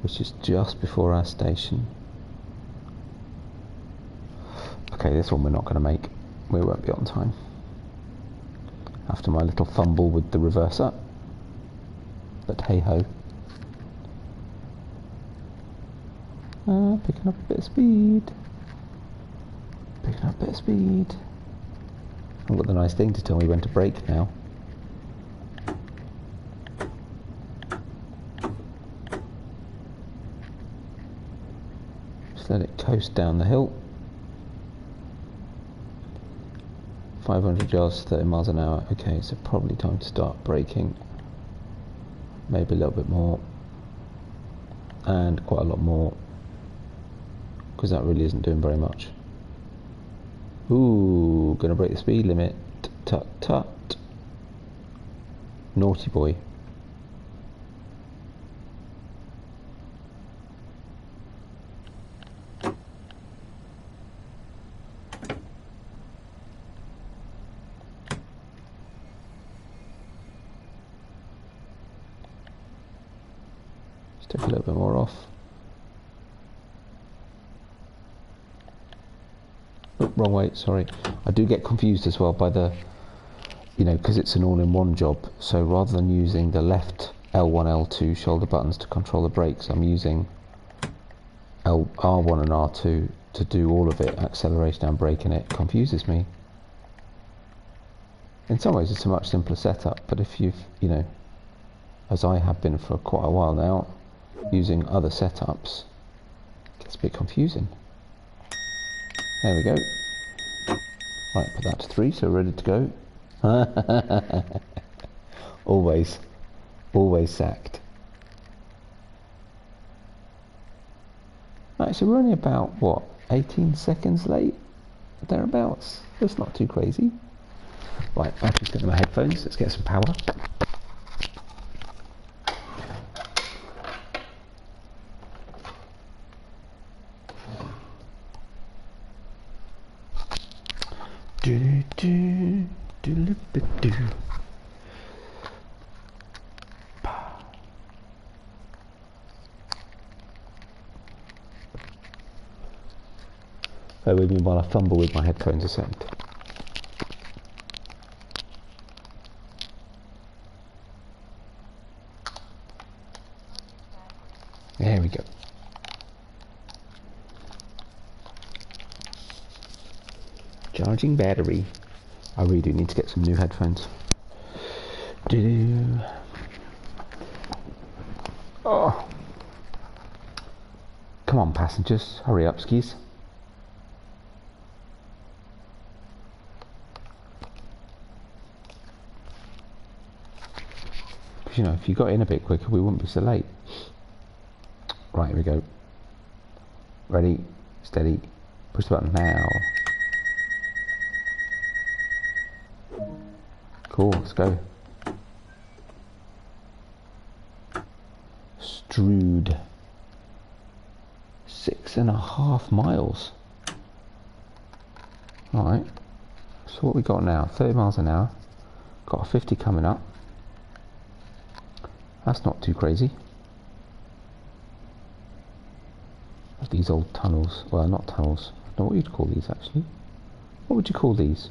Speaker 1: which is just before our station. Okay, this one we're not going to make. We won't be on time. After my little fumble with the reverser. But hey ho. Picking up a bit of speed. Picking up a bit of speed. I've got the nice thing to tell me when to brake now. Just let it coast down the hill. 500 yards, 30 miles an hour. Okay, so probably time to start braking. Maybe a little bit more. And quite a lot more. Because that really isn't doing very much. Ooh, gonna break the speed limit. Tut tut. Naughty boy. Just take a little bit more off. Oh, wrong way, sorry. I do get confused as well by the, you know, because it's an all-in-one job. So rather than using the left L1, L2 shoulder buttons to control the brakes, I'm using R1 and R2 to do all of it, acceleration and braking. It confuses me. In some ways it's a much simpler setup, but if you've, you know, as I have been for quite a while now, using other setups, it gets a bit confusing. There we go. Right, put that to 3, so we're ready to go. Always sacked. Right, so we're only about, what, 18 seconds late? Thereabouts. That's not too crazy. Right, battery's got in my headphones. Let's get some power. Bear with me while I fumble with my headphones a second. There we go. Charging battery. I really do need to get some new headphones. Oh. Come on, passengers. Hurry up, skis. Because, you know, if you got in a bit quicker, we wouldn't be so late. Right, Right, here we go. Ready, steady, push the button now. Cool, let's go. Strood. 6.5 miles. Alright, so what we got now? 30 miles an hour. Got a 50 coming up. That's not too crazy. These old tunnels. Well, not tunnels. I don't know what you'd call these actually. What would you call these?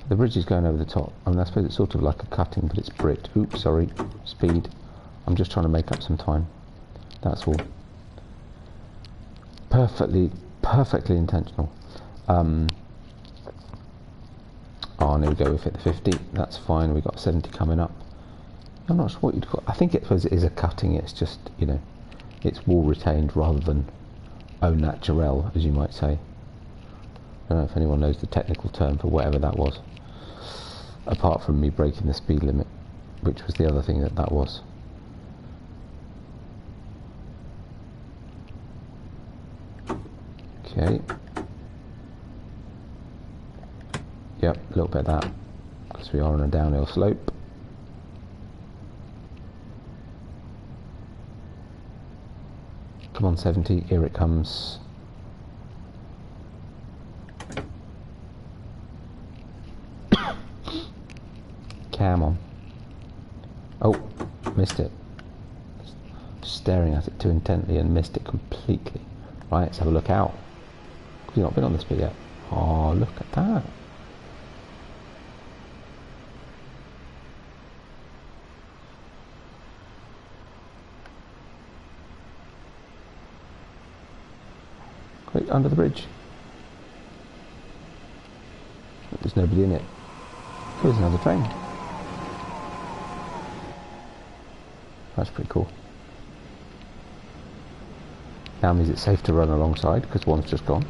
Speaker 1: The bridge is going over the top. I mean, I suppose it's sort of like a cutting, but it's bricked. Oops, sorry. Speed. I'm just trying to make up some time. That's all. Perfectly intentional. Oh, there we go. We've hit the 50. That's fine. We've got 70 coming up. I'm not sure what you'd call it. I think it is a cutting. It's just, you know, it's wall retained rather than au naturel, as you might say. I don't know if anyone knows the technical term for whatever that was, apart from me breaking the speed limit, which was the other thing that was. Okay. Yep, a little bit of that, because we are on a downhill slope. Come on, 70, here it comes. Come on. Oh, missed it. Staring at it too intently and missed it completely. Right, let's have a look out. We've not been on this bit yet. Oh, look at that. Quick, under the bridge. There's nobody in it. Here's another train. That's pretty cool. Now means it's safe to run alongside because one's just gone.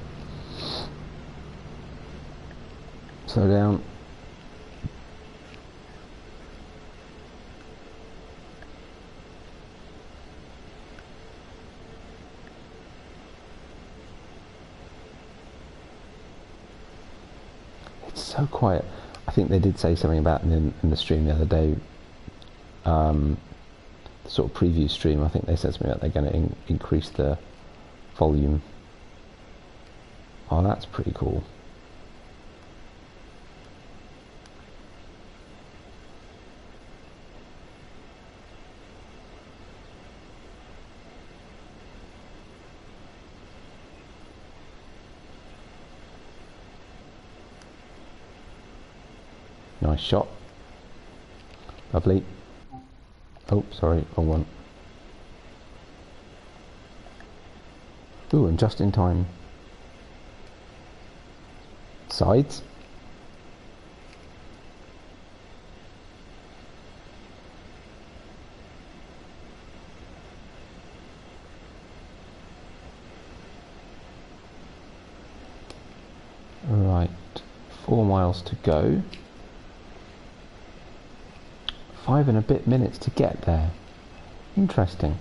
Speaker 1: Slow down. It's so quiet. I think they did say something about in the stream the other day. The sort of preview stream. I think they said something about they're going to increase the volume. Oh, that's pretty cool. Nice shot. Lovely. Oh, sorry, wrong one. Ooh, and just in time. Sides. Right, 4 miles to go. 5 and a bit minutes to get there. Interesting.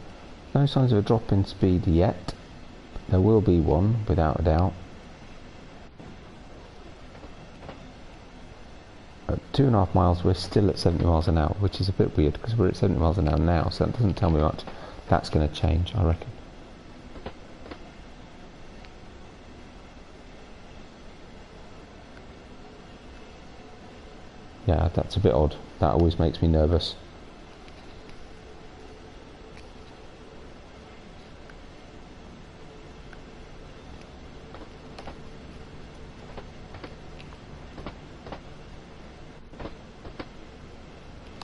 Speaker 1: No signs of a drop in speed yet. There will be one, without a doubt. At 2.5 miles, we're still at 70 miles an hour, which is a bit weird because we're at 70 miles an hour now, so that doesn't tell me much. That's going to change, I reckon. Yeah, that's a bit odd. That always makes me nervous.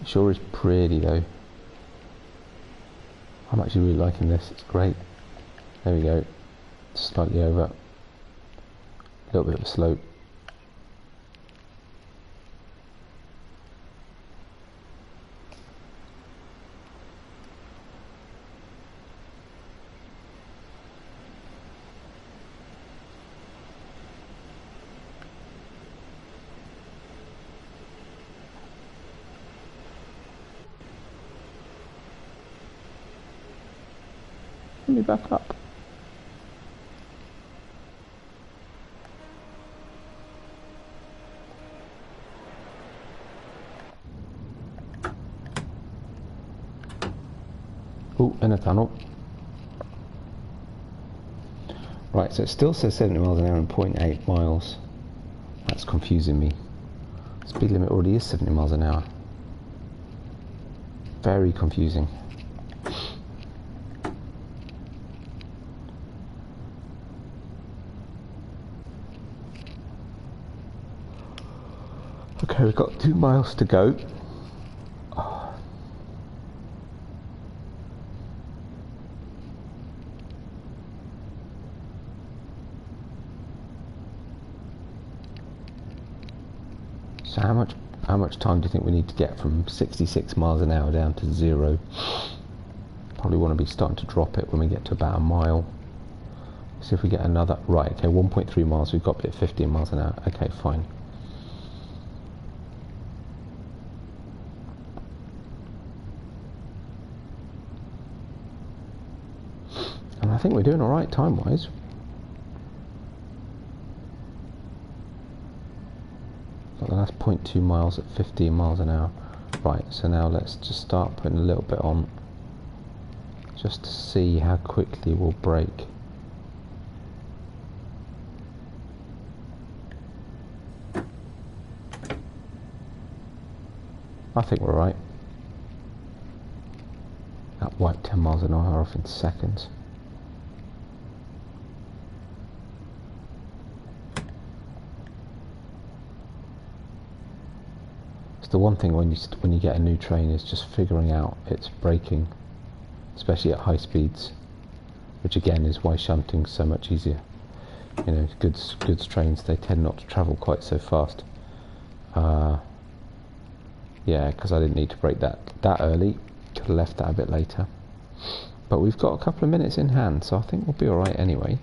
Speaker 1: It sure is pretty though. I'm actually really liking this. It's great. There we go. Slightly over. A little bit of a slope. Let me back up. Oh, in a tunnel. Right, so it still says 70 miles an hour and 0.8 miles. That's confusing me. Speed limit already is 70 miles an hour. Very confusing. Okay, we've got 2 miles to go. So how much time do you think we need to get from 66 miles an hour down to 0? Probably want to be starting to drop it when we get to about a mile. See if we get another. Right, okay, 1.3 miles. We've got to be at 15 miles an hour. Okay, fine. And I think we're doing all right time-wise. Got the last 0.2 miles at 15 miles an hour. Right, so now let's just start putting a little bit on, just to see how quickly we'll brake. I think we're right. That wiped 10 miles an hour off in seconds. The one thing when you get a new train is just figuring out its braking, especially at high speeds, which again is why shunting's so much easier. You know, goods trains, they tend not to travel quite so fast. Yeah, because I didn't need to brake that early. Could have left that a bit later. But we've got a couple of minutes in hand, so I think we'll be all right anyway.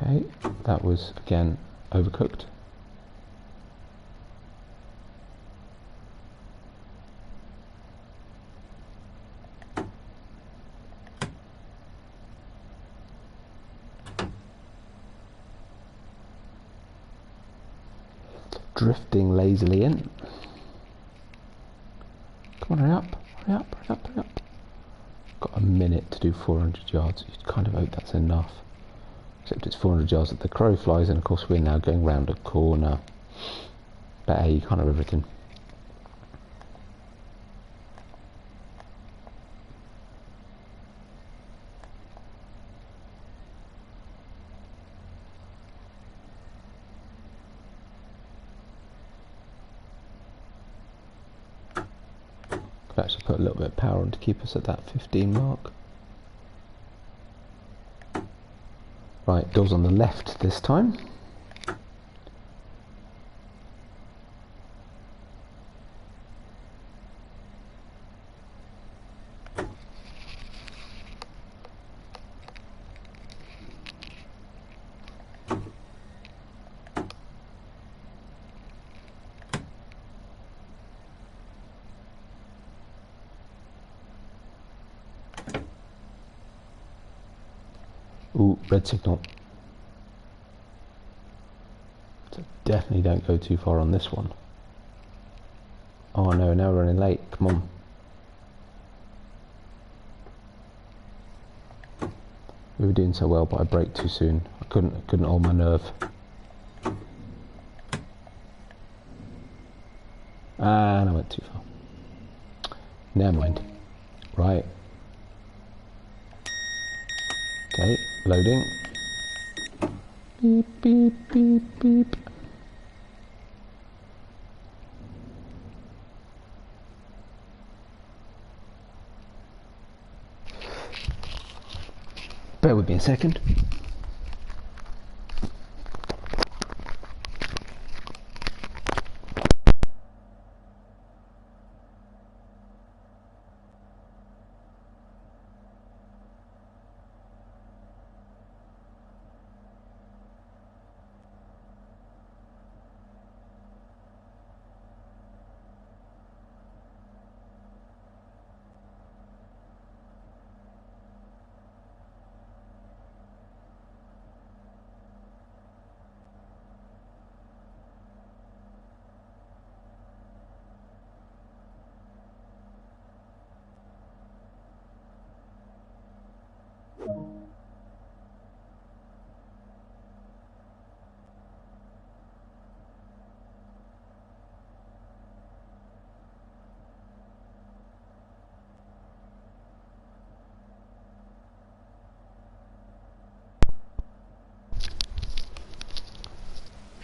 Speaker 1: Okay, that was again overcooked. Drifting lazily in. Come on, hurry up, hurry up, hurry up, hurry up. Got a minute to do 400 yards. You'd kind of hope that's enough. Except it's 400 yards that the crow flies, and of course we're now going round a corner. But hey, you can't have everything. Could actually put a little bit of power on to keep us at that 15 mark. Right, doors on the left this time. Ooh, red signal. So definitely don't go too far on this one. Oh no, now we're running late. Come on. We were doing so well, but I braked too soon. I couldn't hold my nerve. And I went too far. Never mind. Right. Okay, loading. Beep, beep, beep, beep. Bear with me a second.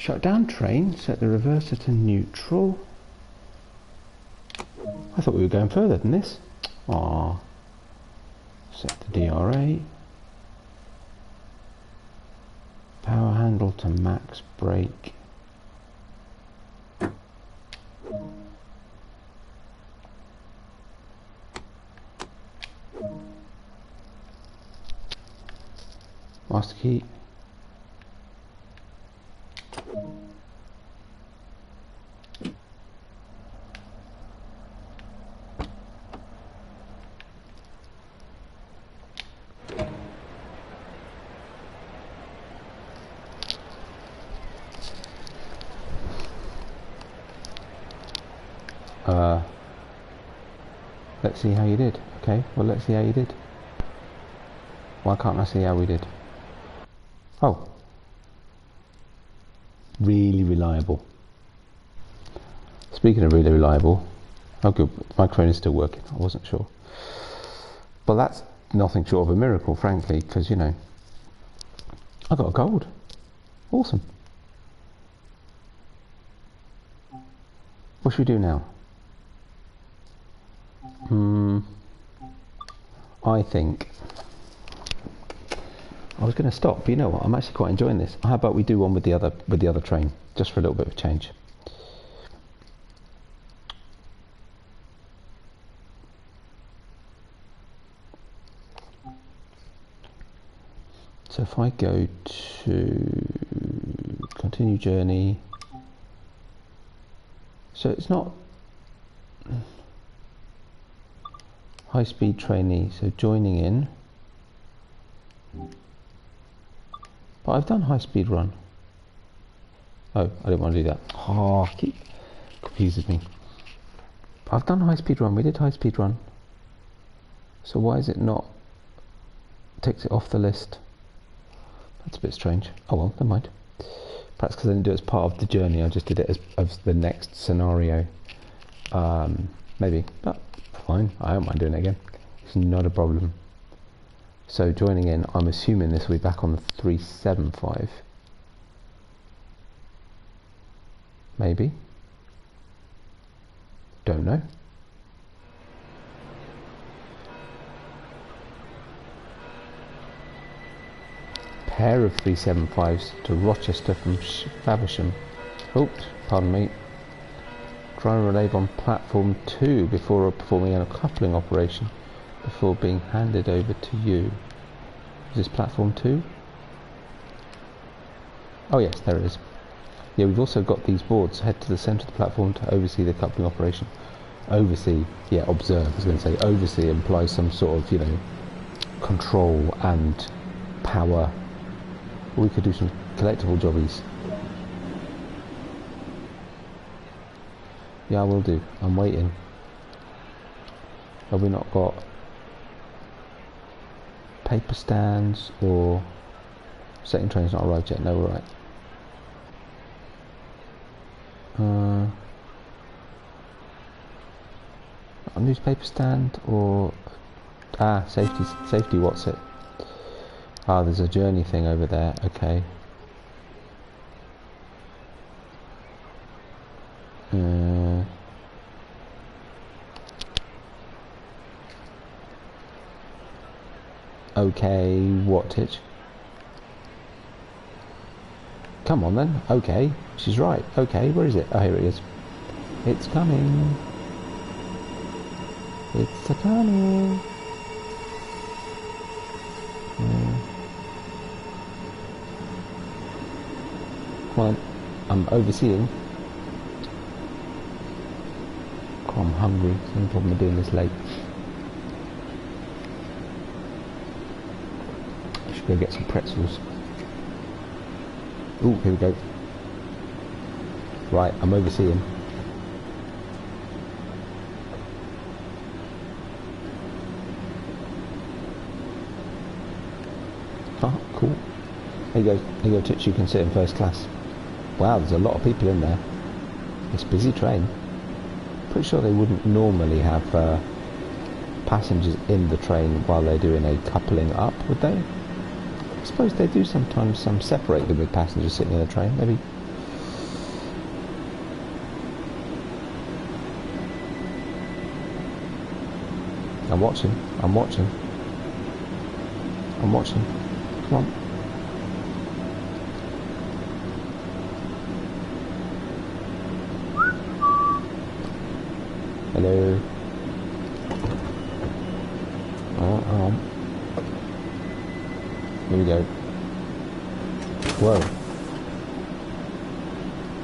Speaker 1: Shut down train, set the reverser to neutral. I thought we were going further than this. Ah, set the DRA. Power handle to max brake. Master key. Let's see how you did. Okay, well, let's see how you did. Why can't I see how we did? Oh. Really reliable. Speaking of really reliable, oh good, my crane is still working. I wasn't sure. But that's nothing short of a miracle, frankly, because, you know, I got a gold. Awesome. What should we do now? I think I was going to stop, but you know what? I'm actually quite enjoying this. How about we do one with the other train, just for a little bit of change? So if I go to continue journey, so it's not high-speed trainee, so joining in. But I've done high-speed run. Oh, I didn't want to do that. Oh, keep confusing me. But I've done high-speed run. We did high-speed run. So why is it not? Takes it off the list. That's a bit strange. Oh well, never mind. Perhaps because I didn't do it as part of the journey. I just did it as the next scenario. Maybe, but fine. I don't mind doing it again. It's not a problem. So joining in, I'm assuming this will be back on the 375. Maybe. Don't know. Pair of 375s to Rochester from Faversham. Oops, pardon me. Try and relieve on platform 2 before performing a coupling operation, before being handed over to you. Is this platform 2? Oh yes, there it is. Yeah, we've also got these boards. Head to the centre of the platform to oversee the coupling operation. Oversee, yeah, observe. I was going to say oversee implies some sort of, you know, control and power. We could do some collectible jobbies. Yeah, I will do. I'm waiting. Have we not got paper stands or setting train's not arrived yet? No, we're right. A newspaper stand or safety. What's it? Ah, there's a journey thing over there. Okay. Okay, wattage. Come on then. Okay, she's right. Okay, where is it? Oh, here it is. It's coming. It's a coming. Come on, I'm overseeing. Oh, I'm hungry. There's no problem with doing this late. I should go get some pretzels. Ooh, here we go. Right, I'm overseeing. Oh, cool. There you go, Titch, you can sit in first class. Wow, there's a lot of people in there. It's a busy train. Pretty sure they wouldn't normally have passengers in the train while they're doing a coupling up, would they? I suppose they do sometimes separate them with passengers sitting in the train. Maybe I'm watching. I'm watching. I'm watching. Come on. Hello. Oh, hang on. Here we go. Whoa.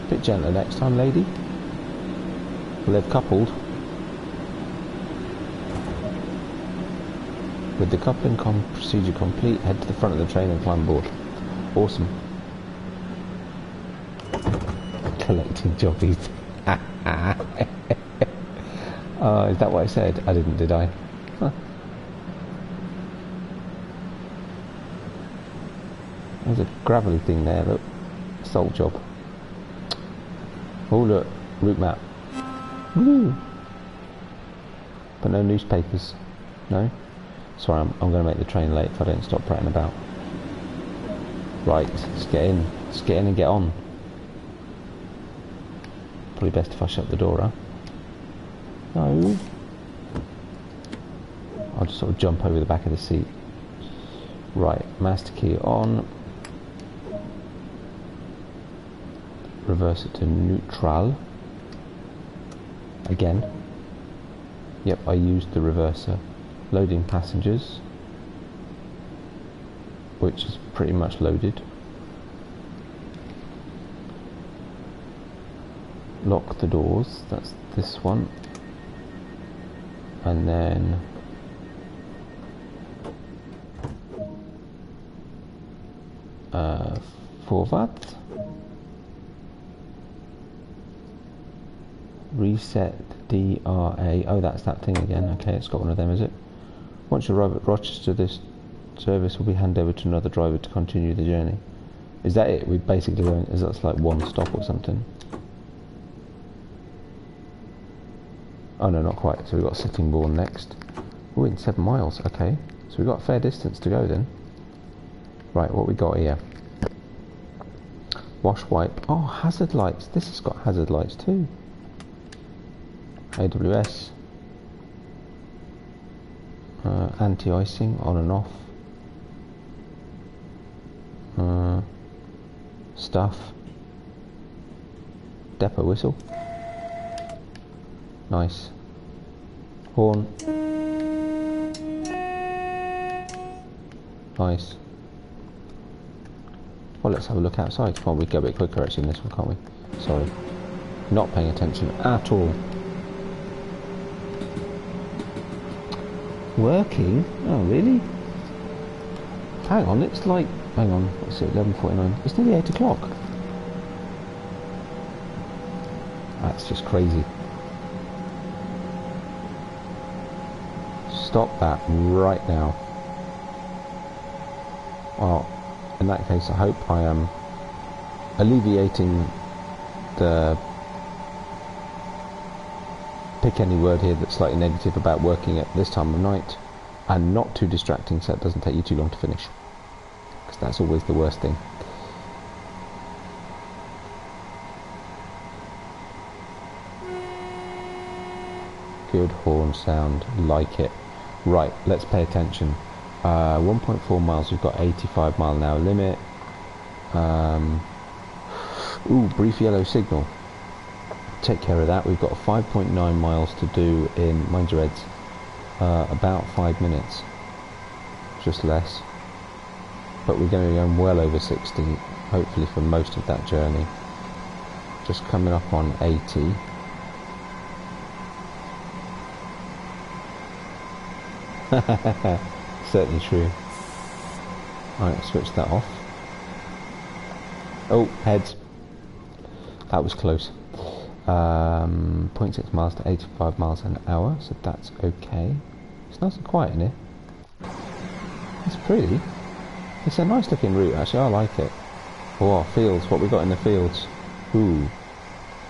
Speaker 1: Bit gentler next time, lady. Well, they've coupled. With the coupling procedure complete, head to the front of the train and climb aboard. Awesome. Collecting jobbies. Is that what I said? I didn't, did I? Huh. There's a gravelly thing there, look. Soul job. Oh look, route map. Woo! But no newspapers. No? Sorry, I'm going to make the train late if I don't stop prattling about. Right, let's get in. Let's get in and get on. Probably best if I shut the door, huh? No. I'll just sort of jump over the back of the seat. Right, master key on. Reverse it to neutral. Again. Yep, I used the reverser. Loading passengers, which is pretty much loaded. Lock the doors, that's this one. And then forward. Reset DRA. Oh, that's that thing again. Okay, it's got one of them, is it? Once you arrive at Rochester, this service will be handed over to another driver to continue the journey. Is that it? We basically going, is that like one stop or something? Oh no, not quite. So we've got Sittingbourne next. Oh, in 7 miles. Okay, so we've got a fair distance to go then. Right, what we got here? Wash wipe. Oh, hazard lights. This has got hazard lights too. AWS. Anti-icing on and off. Stuff. Depot whistle. Nice. Horn. Nice. Well, let's have a look outside. Come on, we go a bit quicker actually in this one, can't we? Sorry. Not paying attention at all. Working? Oh, really? Hang on, it's like... Hang on, what's it, 11:49? It's nearly 8 o'clock. That's just crazy. Stop that right now. Well, in that case, I hope I am alleviating the... Pick any word here that's slightly negative about working at this time of night, and not too distracting so it doesn't take you too long to finish, because that's always the worst thing. Good horn sound, like it. Right, let's pay attention. 1.4 miles, we've got 85 mile an hour limit. Ooh, brief yellow signal. Take care of that. We've got 5.9 miles to do in, mind your heads, about 5 minutes, just less, but we're going to be going well over 60 hopefully for most of that journey. Just coming up on 80. Certainly true. Alright, switch that off. Oh, heads. That was close. 0.6 miles to 85 miles an hour, so that's okay. It's nice and quiet in here. It's pretty. It's a nice looking route actually, I like it. Oh, fields, what we got in the fields. Ooh,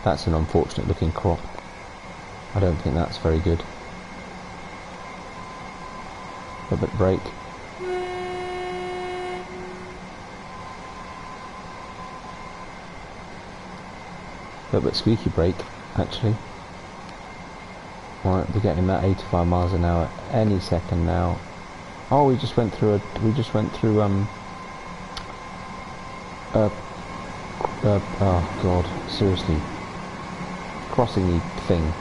Speaker 1: that's an unfortunate looking crop. I don't think that's very good. A bit brake. A little bit squeaky brake, actually. Right, we're getting that 85 miles an hour any second now. Oh, we just went through oh god, seriously, crossing thing,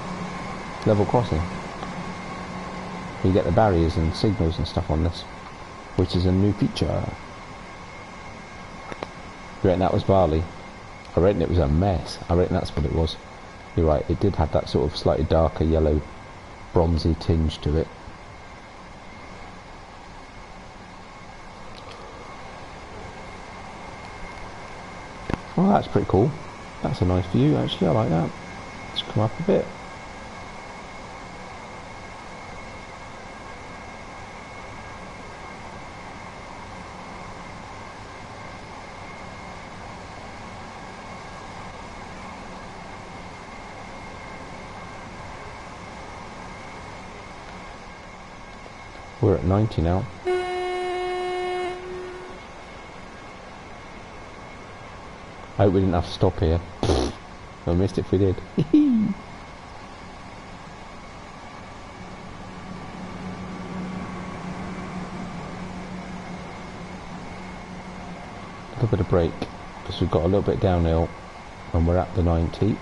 Speaker 1: level crossing. You get the barriers and signals and stuff on this, which is a new feature. You reckon that was barley? I reckon it was a mess. I reckon that's what it was. You're right, it did have that sort of slightly darker yellow, bronzy tinge to it. Well, that's pretty cool. That's a nice view, actually. I like that. Let's come up a bit. We're at 90 now. I hope we didn't have to stop here. I missed it if we did. A little bit of brake because we've got a little bit downhill and we're at the 90.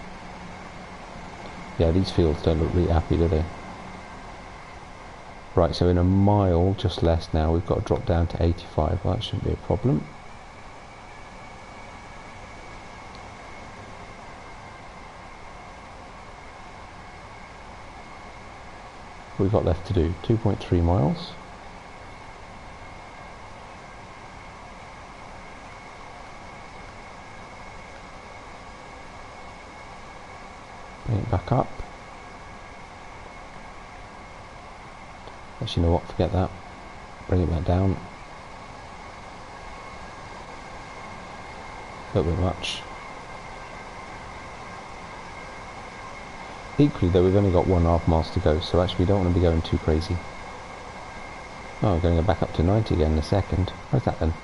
Speaker 1: Yeah, these fields don't look really happy, do they? Right, so in a mile, just less now, we've got to drop down to 85. Well, that shouldn't be a problem. We've got left to do 2.3 miles. Bring it back up. Actually, you know what? Forget that. Bring it back down. A little bit much. Equally though, we've only got 1.5 miles to go, so actually we don't want to be going too crazy. Oh, we're going to go back up to 90 again in a second. Where's that then?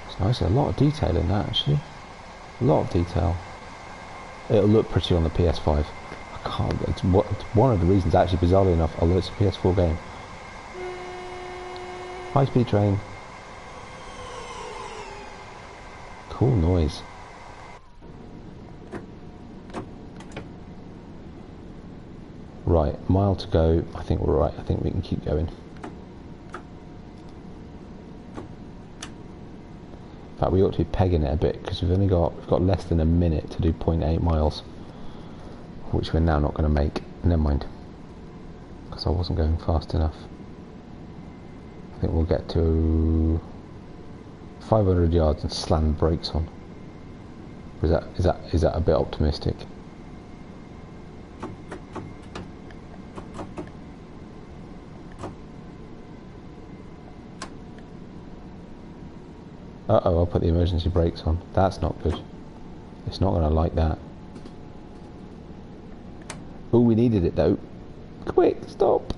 Speaker 1: It's nice, a lot of detail in that actually. A lot of detail. It'll look pretty on the PS5. I can't, it's one of the reasons actually, bizarrely enough, although it's a PS4 game. High speed train. Cool noise. Right, a mile to go. I think we're right. I think we can keep going. In fact, we ought to be pegging it a bit because we've got less than a minute to do 0.8 miles, which we're now not going to make. Never mind, because I wasn't going fast enough. I think we'll get to 500 yards and slam the brakes on. Or is that a bit optimistic? Uh-oh, I'll put the emergency brakes on. That's not good. It's not going to like that. Oh, we needed it though. Quick, stop.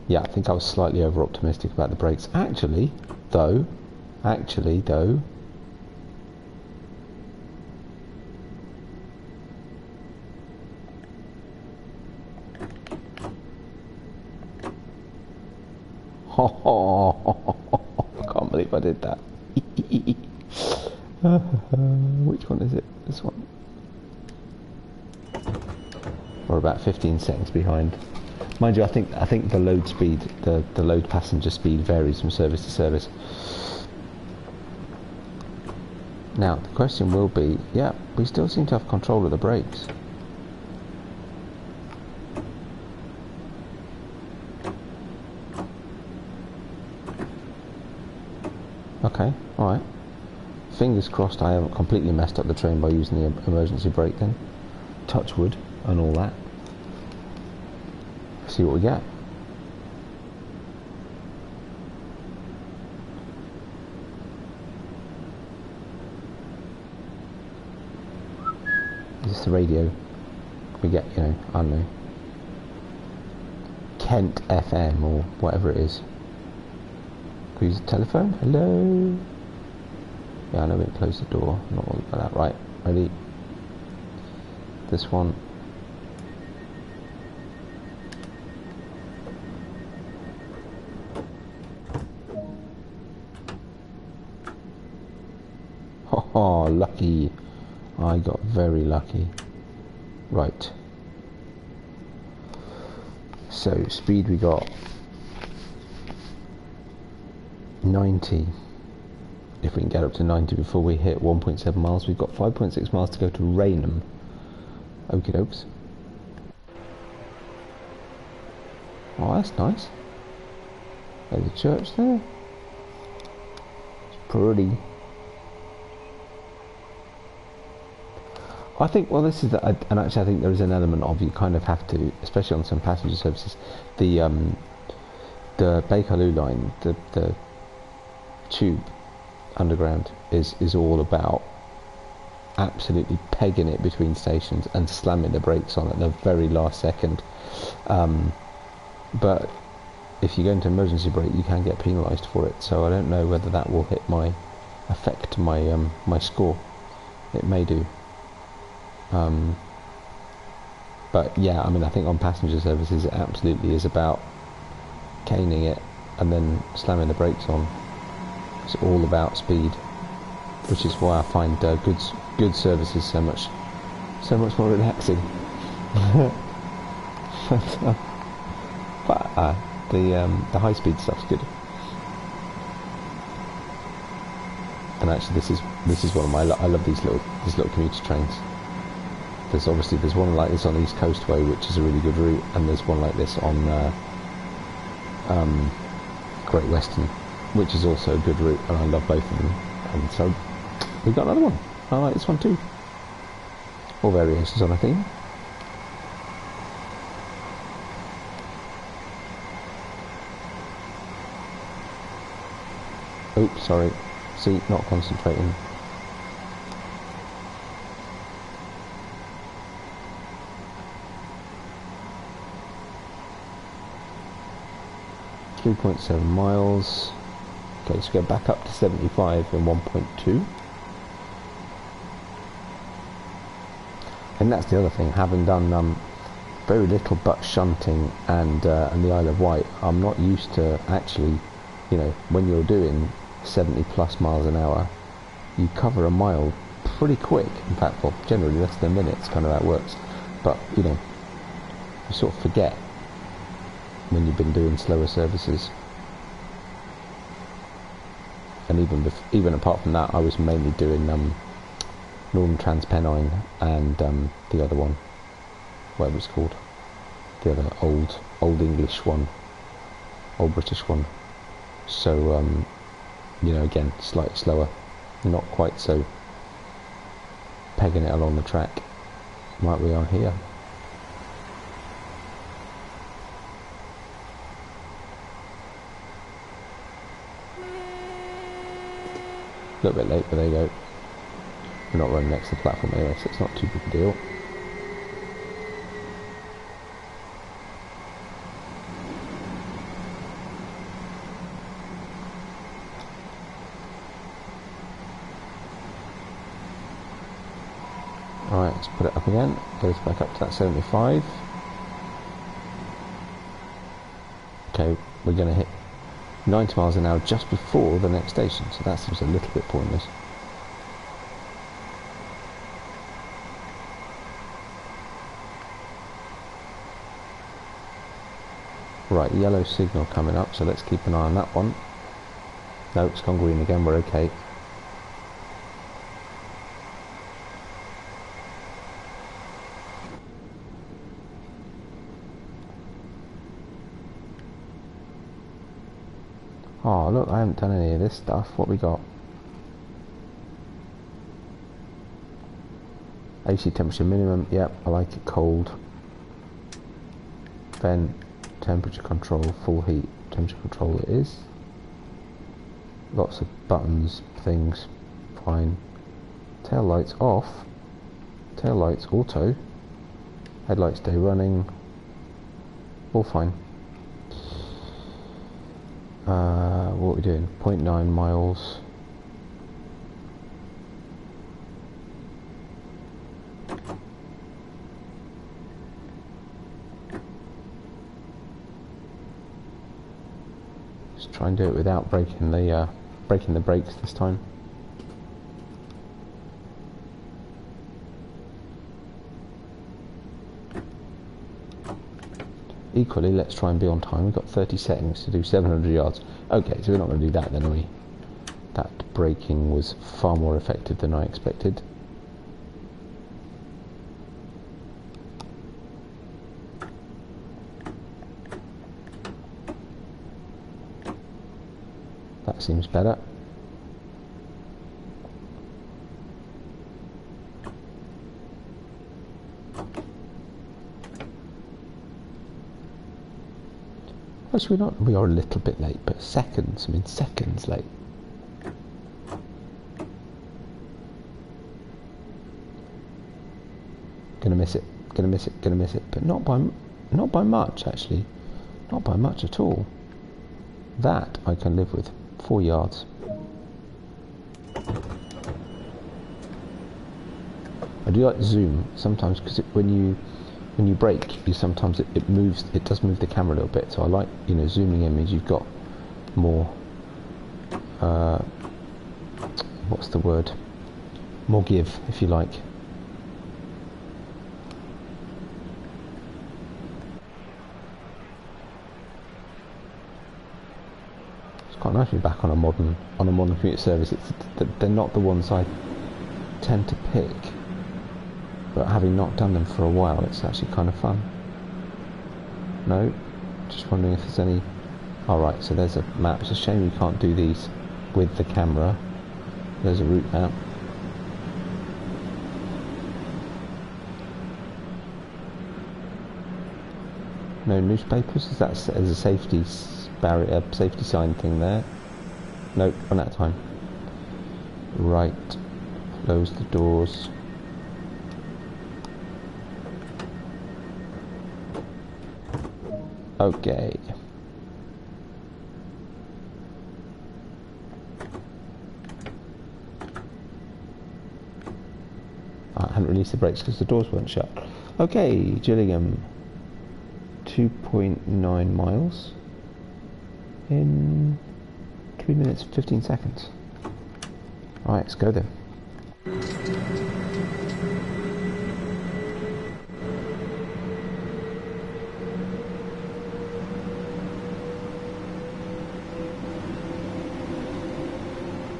Speaker 1: Yeah, I think I was slightly over-optimistic about the brakes. Actually, though. I can't believe I did that. Which one is it? This one. We're about 15 seconds behind. Mind you, I think the load speed, the load passenger speed varies from service to service. Now the question will be, yeah, we still seem to have control of the brakes. Okay, alright. Fingers crossed I haven't completely messed up the train by using the emergency brake then. Touch wood and all that. See what we get. Is this the radio? We get, you know, I don't know, Kent FM or whatever it is. Can we use the telephone? Hello? Yeah, I know we can close the door. I'm not worried about that. Right, ready? this one. Oh, lucky. I got very lucky. Right. So, speed we got 90. If we can get up to 90 before we hit 1.7 miles. We've got 5.6 miles to go to Raynham. Okie dokes. Oh, that's nice. There's a church there. It's pretty. I think, well, this is, and actually I think there is an element of you kind of have to, especially on some passenger services, the Bakerloo line, the tube underground is all about absolutely pegging it between stations and slamming the brakes on at the very last second. But if you go into emergency brake, you can get penalised for it. So I don't know whether that will affect my my score. It may do. But yeah, I mean, I think on passenger services it absolutely is about caning it and then slamming the brakes on. It's all about speed, which is why I find good services so much more relaxing. but the high speed stuff's good. And actually, this is one of my, I love these little commuter trains. There's one like this on East Coastway, which is a really good route, and there's one like this on Great Western, which is also a good route, and I love both of them. And so we've got another one. I like this one too. All variations on a theme. Oops, sorry. See, not concentrating. .7 miles. Okay, so get back up to 75 in 1.2. And that's the other thing, having done very little but shunting and the Isle of Wight, I'm not used to actually, you know, when you're doing 70 plus miles an hour, you cover a mile pretty quick. In fact, well, generally less than a minute, it's kind of how it works. But, you know, you sort of forget when you've been doing slower services. And even apart from that, I was mainly doing Northern Transpennine and the other one, whatever it's called, the other old English one, old British one. So you know, again, slightly slower, not quite so pegging it along the track like we are here. A little bit late, but there you go. We're not running next to the platform anyway, so it's not too big a deal. Alright, let's put it up again. Goes back up to that 75. Okay, we're going to hit 90 miles an hour just before the next station, so that seems a little bit pointless. Right, yellow signal coming up, so let's keep an eye on that one. No, it's gone green again, we're okay. Oh look, I haven't done any of this stuff. What we got? AC temperature minimum, yep, I like it cold. Vent, temperature control, full heat, temperature control it is. Lots of buttons, things, fine. Tail lights off. Tail lights auto. Headlights stay running. All fine. What are we doing? 0.9 miles. Just try and do it without breaking the brakes this time. Equally, let's try and be on time. We've got 30 seconds to do 700 yards. Okay, so we're not going to do that then, are we? That braking was far more effective than I expected. That seems better. Actually, we are a little bit late, but seconds, I mean seconds late. Gonna miss it, gonna miss it, gonna miss it, but not by much actually. Not by much at all. That I can live with. 4 yards. I do like zoom sometimes because when you brake, sometimes it moves. It does move the camera a little bit. So I like, zooming in means you've got more. What's the word? More give, if you like. It's quite nice to be back on a modern commuter service. They're not the ones I tend to pick. But having not done them for a while, it's actually kind of fun. No, just wondering if there's any. Alright, so there's a map. It's a shame you can't do these with the camera. There's a route map. No newspapers? Is that as a safety barrier, safety sign thing there? Nope, run out of time. Right, close the doors. Okay. I hadn't released the brakes because the doors weren't shut. Okay, Gillingham. 2.9 miles in 3 minutes 15 seconds. Alright, let's go then. It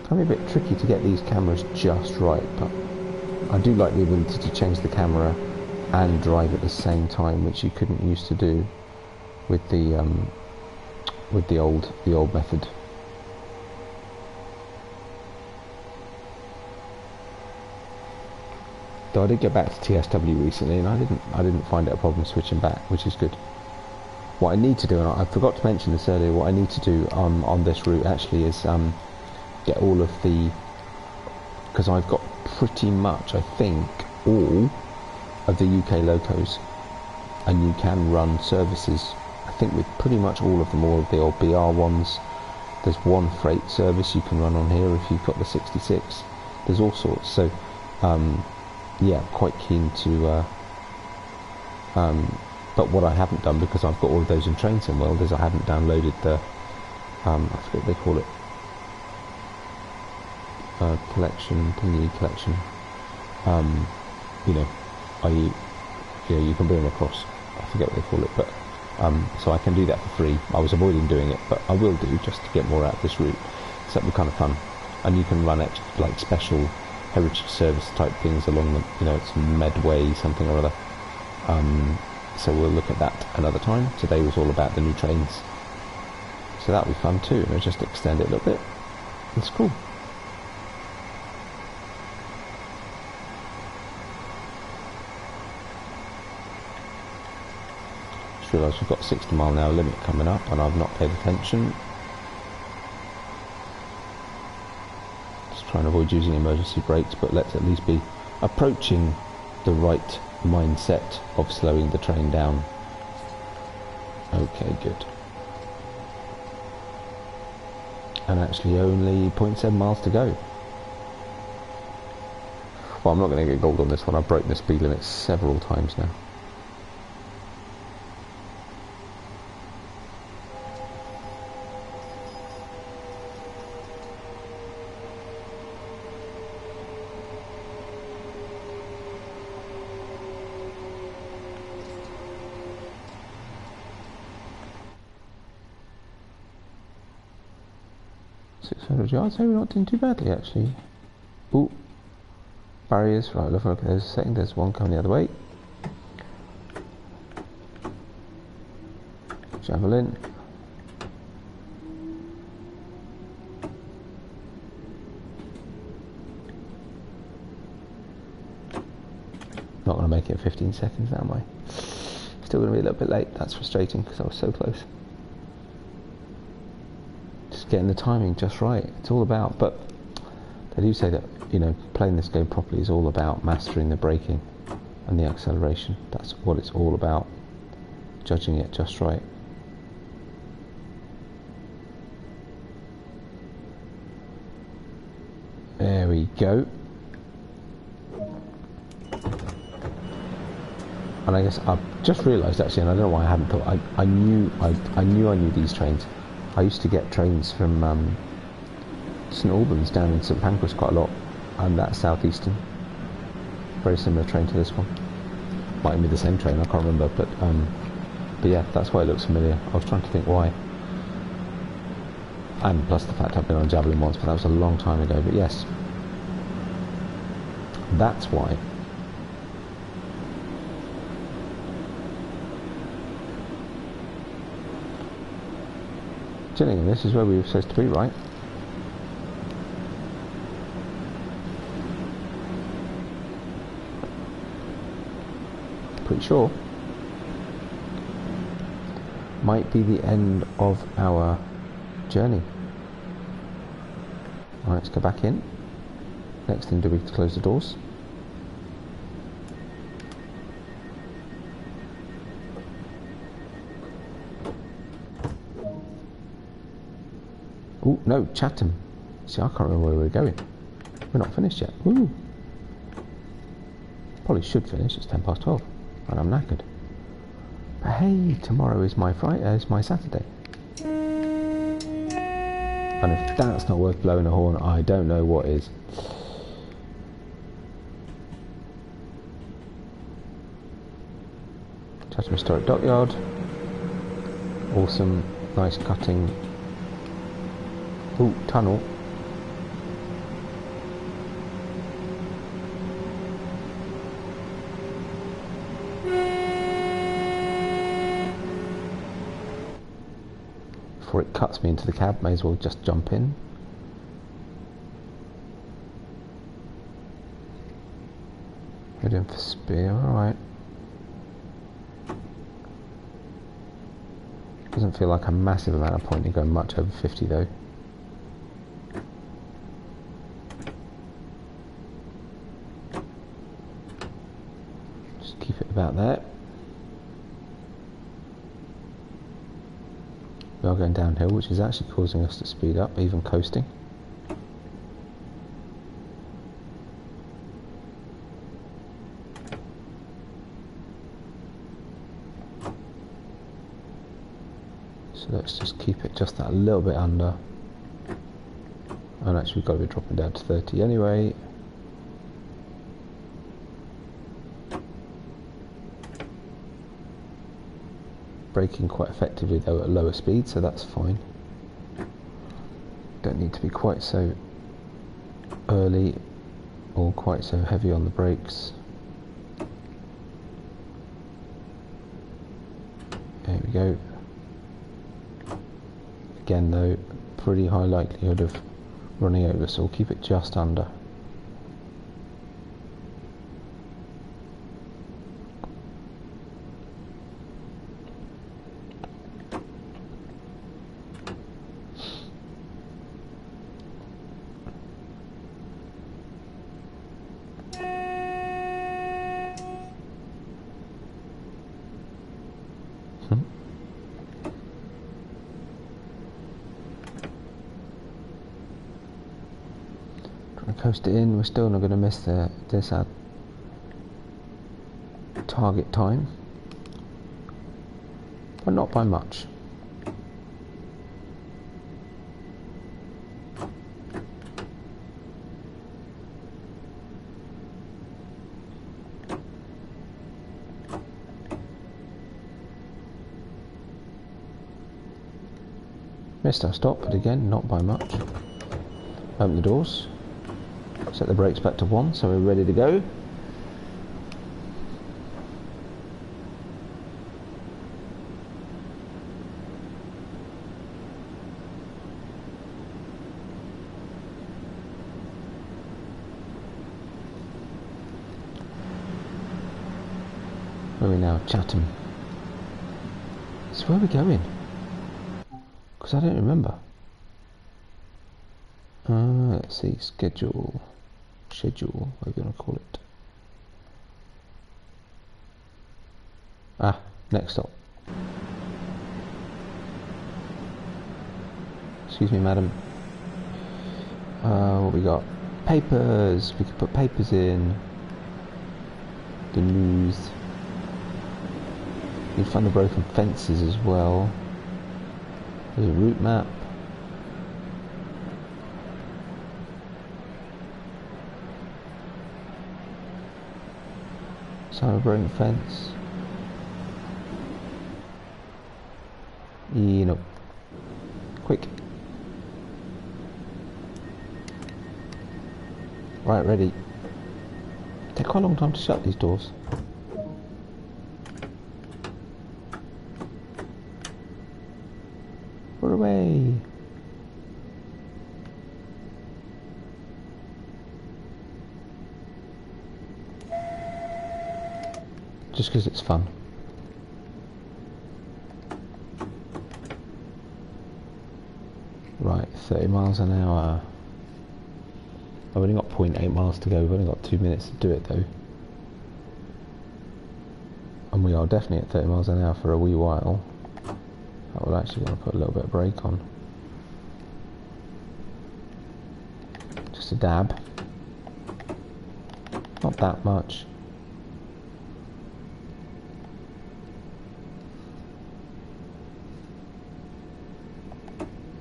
Speaker 1: can be a bit tricky to get these cameras just right, but I do like the ability to change the camera and drive at the same time, which you couldn't used to do with the old method. Though I did get back to TSW recently, and I didn't find it a problem switching back, which is good. What I need to do, and I forgot to mention this earlier, what I need to do on this route actually is get all of the, because I've got pretty much, I think, all of the UK locos, and you can run services, I think, with pretty much all of them, all of the old BR ones. There's one freight service you can run on here if you've got the 66. There's all sorts. So yeah, quite keen to but what I haven't done, because I've got all of those in Train Sim World, is I haven't downloaded the I forget what they call it, collection collection. You can bring them across. I forget what they call it, but so I can do that for free. I was avoiding doing it, but I will do, just to get more out of this route. So that'll be kind of fun. And you can run like special heritage service type things along the, it's Medway something or other. So we'll look at that another time. Today was all about the new trains, so that'll be fun too. And I'll just extend it a little bit. It's cool. Just realised we've got a 60 mile an hour limit coming up, and I've not paid attention. Just trying to avoid using emergency brakes, but let's at least be approaching the right mindset of slowing the train down. Okay, good. And actually only 0.7 miles to go. Well, I'm not going to get gold on this one. I've broken the speed limit several times now. 600 yards. Hey, we're not doing too badly actually. Ooh, barriers. Right, look at those a second. There's one coming the other way. Javelin. Not going to make it in 15 seconds now, am I? Still going to be a little bit late. That's frustrating because I was so close. Just getting the timing just right. It's all about, but they do say that, you know, playing this game properly is all about mastering the braking and the acceleration. That's what it's all about. Judging it just right. There we go. And I guess I've just realised actually, and I don't know why I hadn't thought. I knew I knew these trains. I used to get trains from St Albans down in St Pancras quite a lot, and that's Southeastern. Very similar train to this one. Might even be the same train. I can't remember, but yeah, that's why it looks familiar. I was trying to think why. And plus the fact I've been on Javelin once, but that was a long time ago. But yes, that's why. Gillingham, this is where we were supposed to be, right? Pretty sure. Might be the end of our journey. Alright, let's go back in. Next thing to be to close the doors. Oh, no, Chatham. See, I can't remember where we're going. We're not finished yet. Woo! Probably should finish. It's 12:10, and I'm knackered. But hey, tomorrow is my Friday. Is my Saturday. And if that's not worth blowing a horn, I don't know what is. Chatham Historic Dockyard. Awesome, nice cutting. Ooh, tunnel. Before it cuts me into the cab, may as well just jump in. Heading for Spear, alright. Doesn't feel like a massive amount of point in going much over 50 though. About that. We are going downhill, which is actually causing us to speed up, even coasting. So let's just keep it just that little bit under. And actually we've got to be dropping down to 30 anyway. Braking quite effectively though at lower speed, so that's fine. Don't need to be quite so early or quite so heavy on the brakes. There we go. Again though, pretty high likelihood of running over, so we'll keep it just under. Coast it in. We're still not going to miss this target time, but not by much. Missed our stop, but again, not by much. Open the doors. Set the brakes back to 1, so we're ready to go. Where are we now? Chatham. So where are we going? Because I don't remember. Let's see, schedule, what are we going to call it? Next stop. Excuse me, madam. What we got? Papers. We could put papers in. The news. You can find the broken fences as well. There's a route map. Sign of a broken fence. No. Quick. Right, ready. Take quite a long time to shut these doors. We're away. Just because it's fun. Right, 30 miles an hour. I've only got 0.8 miles to go. We've only got 2 minutes to do it though. And we are definitely at 30 miles an hour for a wee while. I will actually want to put a little bit of brake on. Just a dab. Not that much.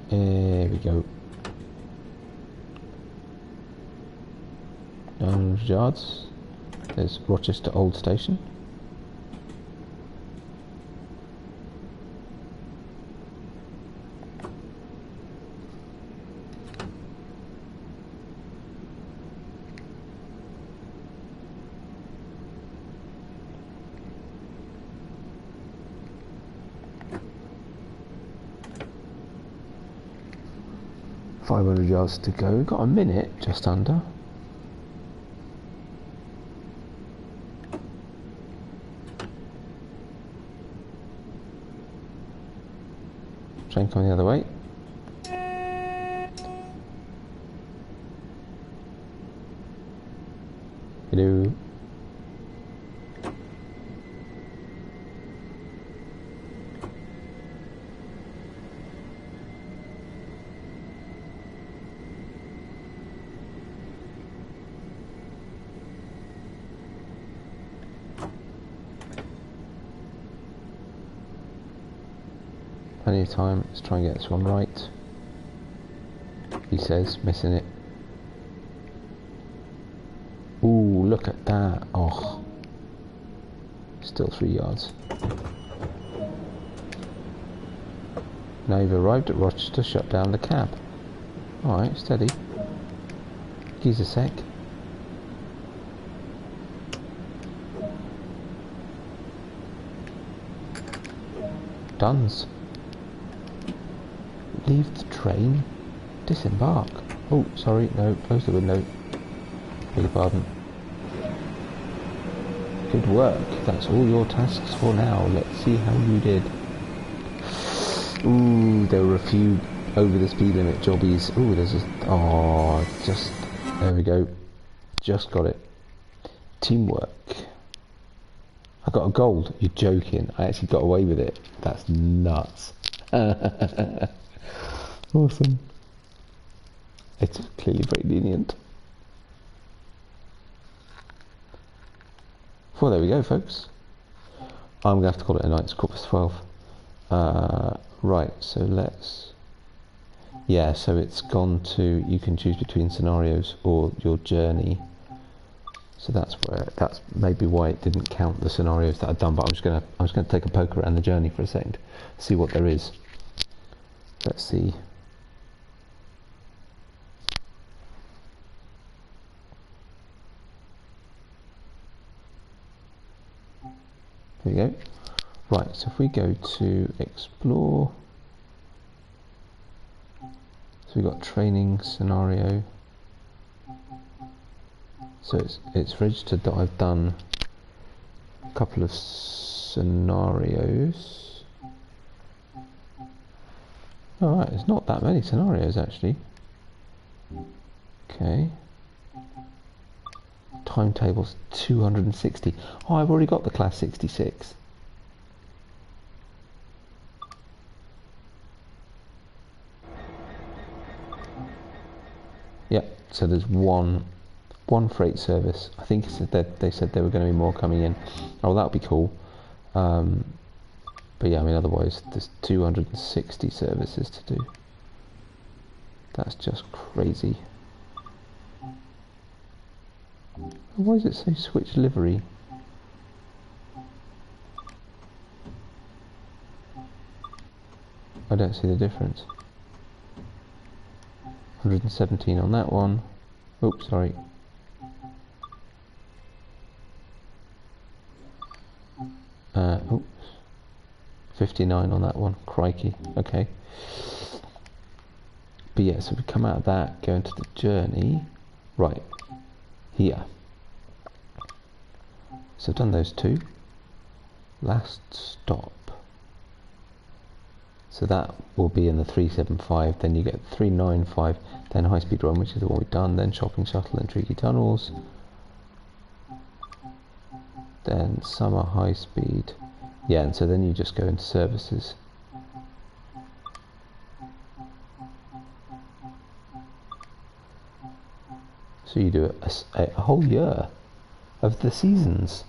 Speaker 1: There we go. 900 yards. There's Rochester Old Station. $500 yards to go. We've got a minute, just under. Train coming the other way. Hello. Plenty of time, let's try and get this one right. He says, missing it. Ooh, look at that. Oh. Still 3 yards. Now you've arrived at Rochester, shut down the cab. Alright, steady. Give us a sec. Duns. Leave the train. Disembark. Oh, sorry, no, close the window. Beg your pardon. Good work. That's all your tasks for now. Let's see how you did. Ooh, there were a few over the speed limit jobbies. Ooh, there's just... Oh, just... There we go. Just got it. Teamwork. I got a gold. You're joking. I actually got away with it. That's nuts. Awesome. It's clearly very lenient. Well, there we go, folks. I'm going to have to call it a night. It's 12:15. Right, so let's... Yeah, so it's gone to... You can choose between scenarios or your journey. So that's where... That's maybe why it didn't count the scenarios that I've done. But I was going to take a poke around the journey for a second, see what there is. let's see. There we go. Right, so if we go to explore, so we've got training scenario. So it's registered that I've done a couple of scenarios. Alright, there's not that many scenarios actually. Okay. Timetables 260. Oh, I've already got the class 66. Yep, so there's one freight service. I think they said there were going to be more coming in. Oh, that would be cool. But yeah, I mean, otherwise there's 260 services to do. That's just crazy. Why is it so switch livery? I don't see the difference. 117 on that one. Oops, sorry. Oops. 59 on that one. Crikey. Okay. But yeah, so we come out of that, go into the journey. Right. Here. So I've done those two. Last stop. So that will be in the 375, then you get 395, then high speed run, which is the one we've done, then shopping shuttle and tricky tunnels, then summer high speed. Yeah, and so then you just go into services. So you do a whole year of the seasons.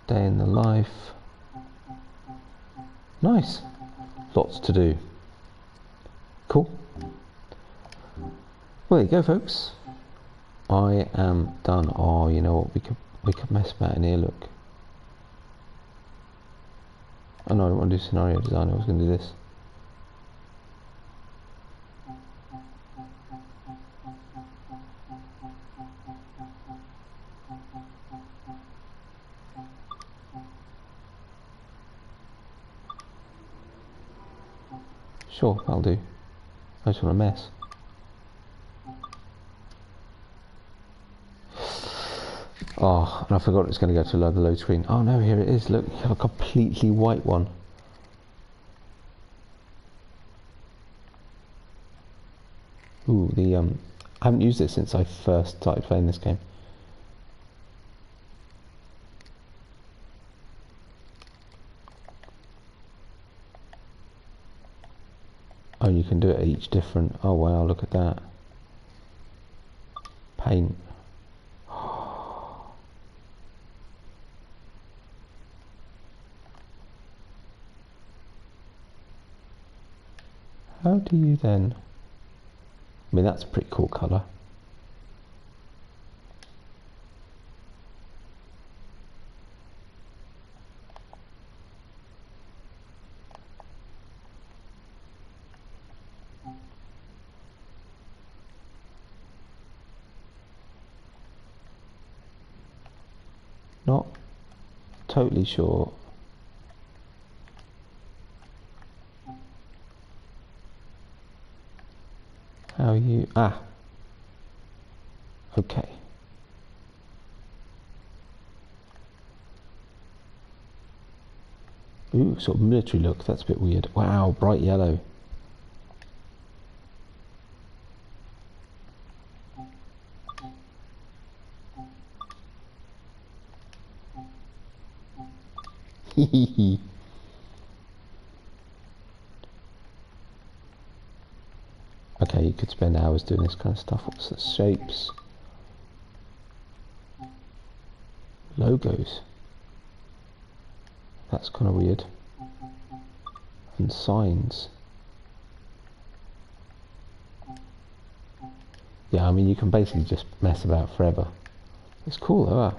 Speaker 1: Day in the life. Nice. Lots to do. Cool. Well, there you go, folks. I am done. Oh, you know what? We could mess about in here. Look. Oh no, I don't want to do scenario design. I was going to do this. Sure, that'll do. I just want to mess. Oh, and I forgot it's going to go to the load screen. Oh no, here it is. Look, you have a completely white one. Ooh, I haven't used it since I first started playing this game. Oh, you can do it each different. Oh wow, look at that. Paint. How do you then? I mean, that's a pretty cool colour. Not totally sure. How you... Ah. Okay. Ooh, sort of military look. That's a bit weird. Wow, bright yellow. Hehehe. Okay, you could spend hours doing this kind of stuff. What's the shapes? Logos. That's kind of weird. And signs. Yeah, I mean, you can basically just mess about forever. It's cool though, huh?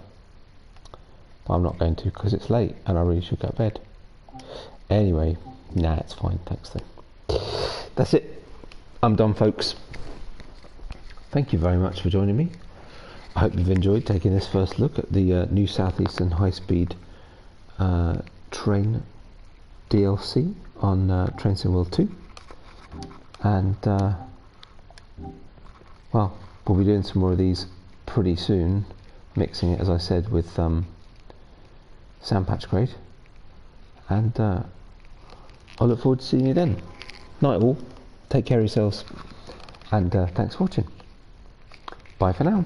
Speaker 1: but I'm not going to because it's late and I really should go to bed. Anyway, nah, it's fine, thanks then. That's it. I'm done, folks. Thank you very much for joining me. I hope you've enjoyed taking this first look at the new Southeastern high-speed train DLC on Train Sim World 2. And, well, we'll be doing some more of these pretty soon, mixing it, as I said, with Sandpatch Crate. And I look forward to seeing you then. Night all. Take care of yourselves. And thanks for watching. Bye for now.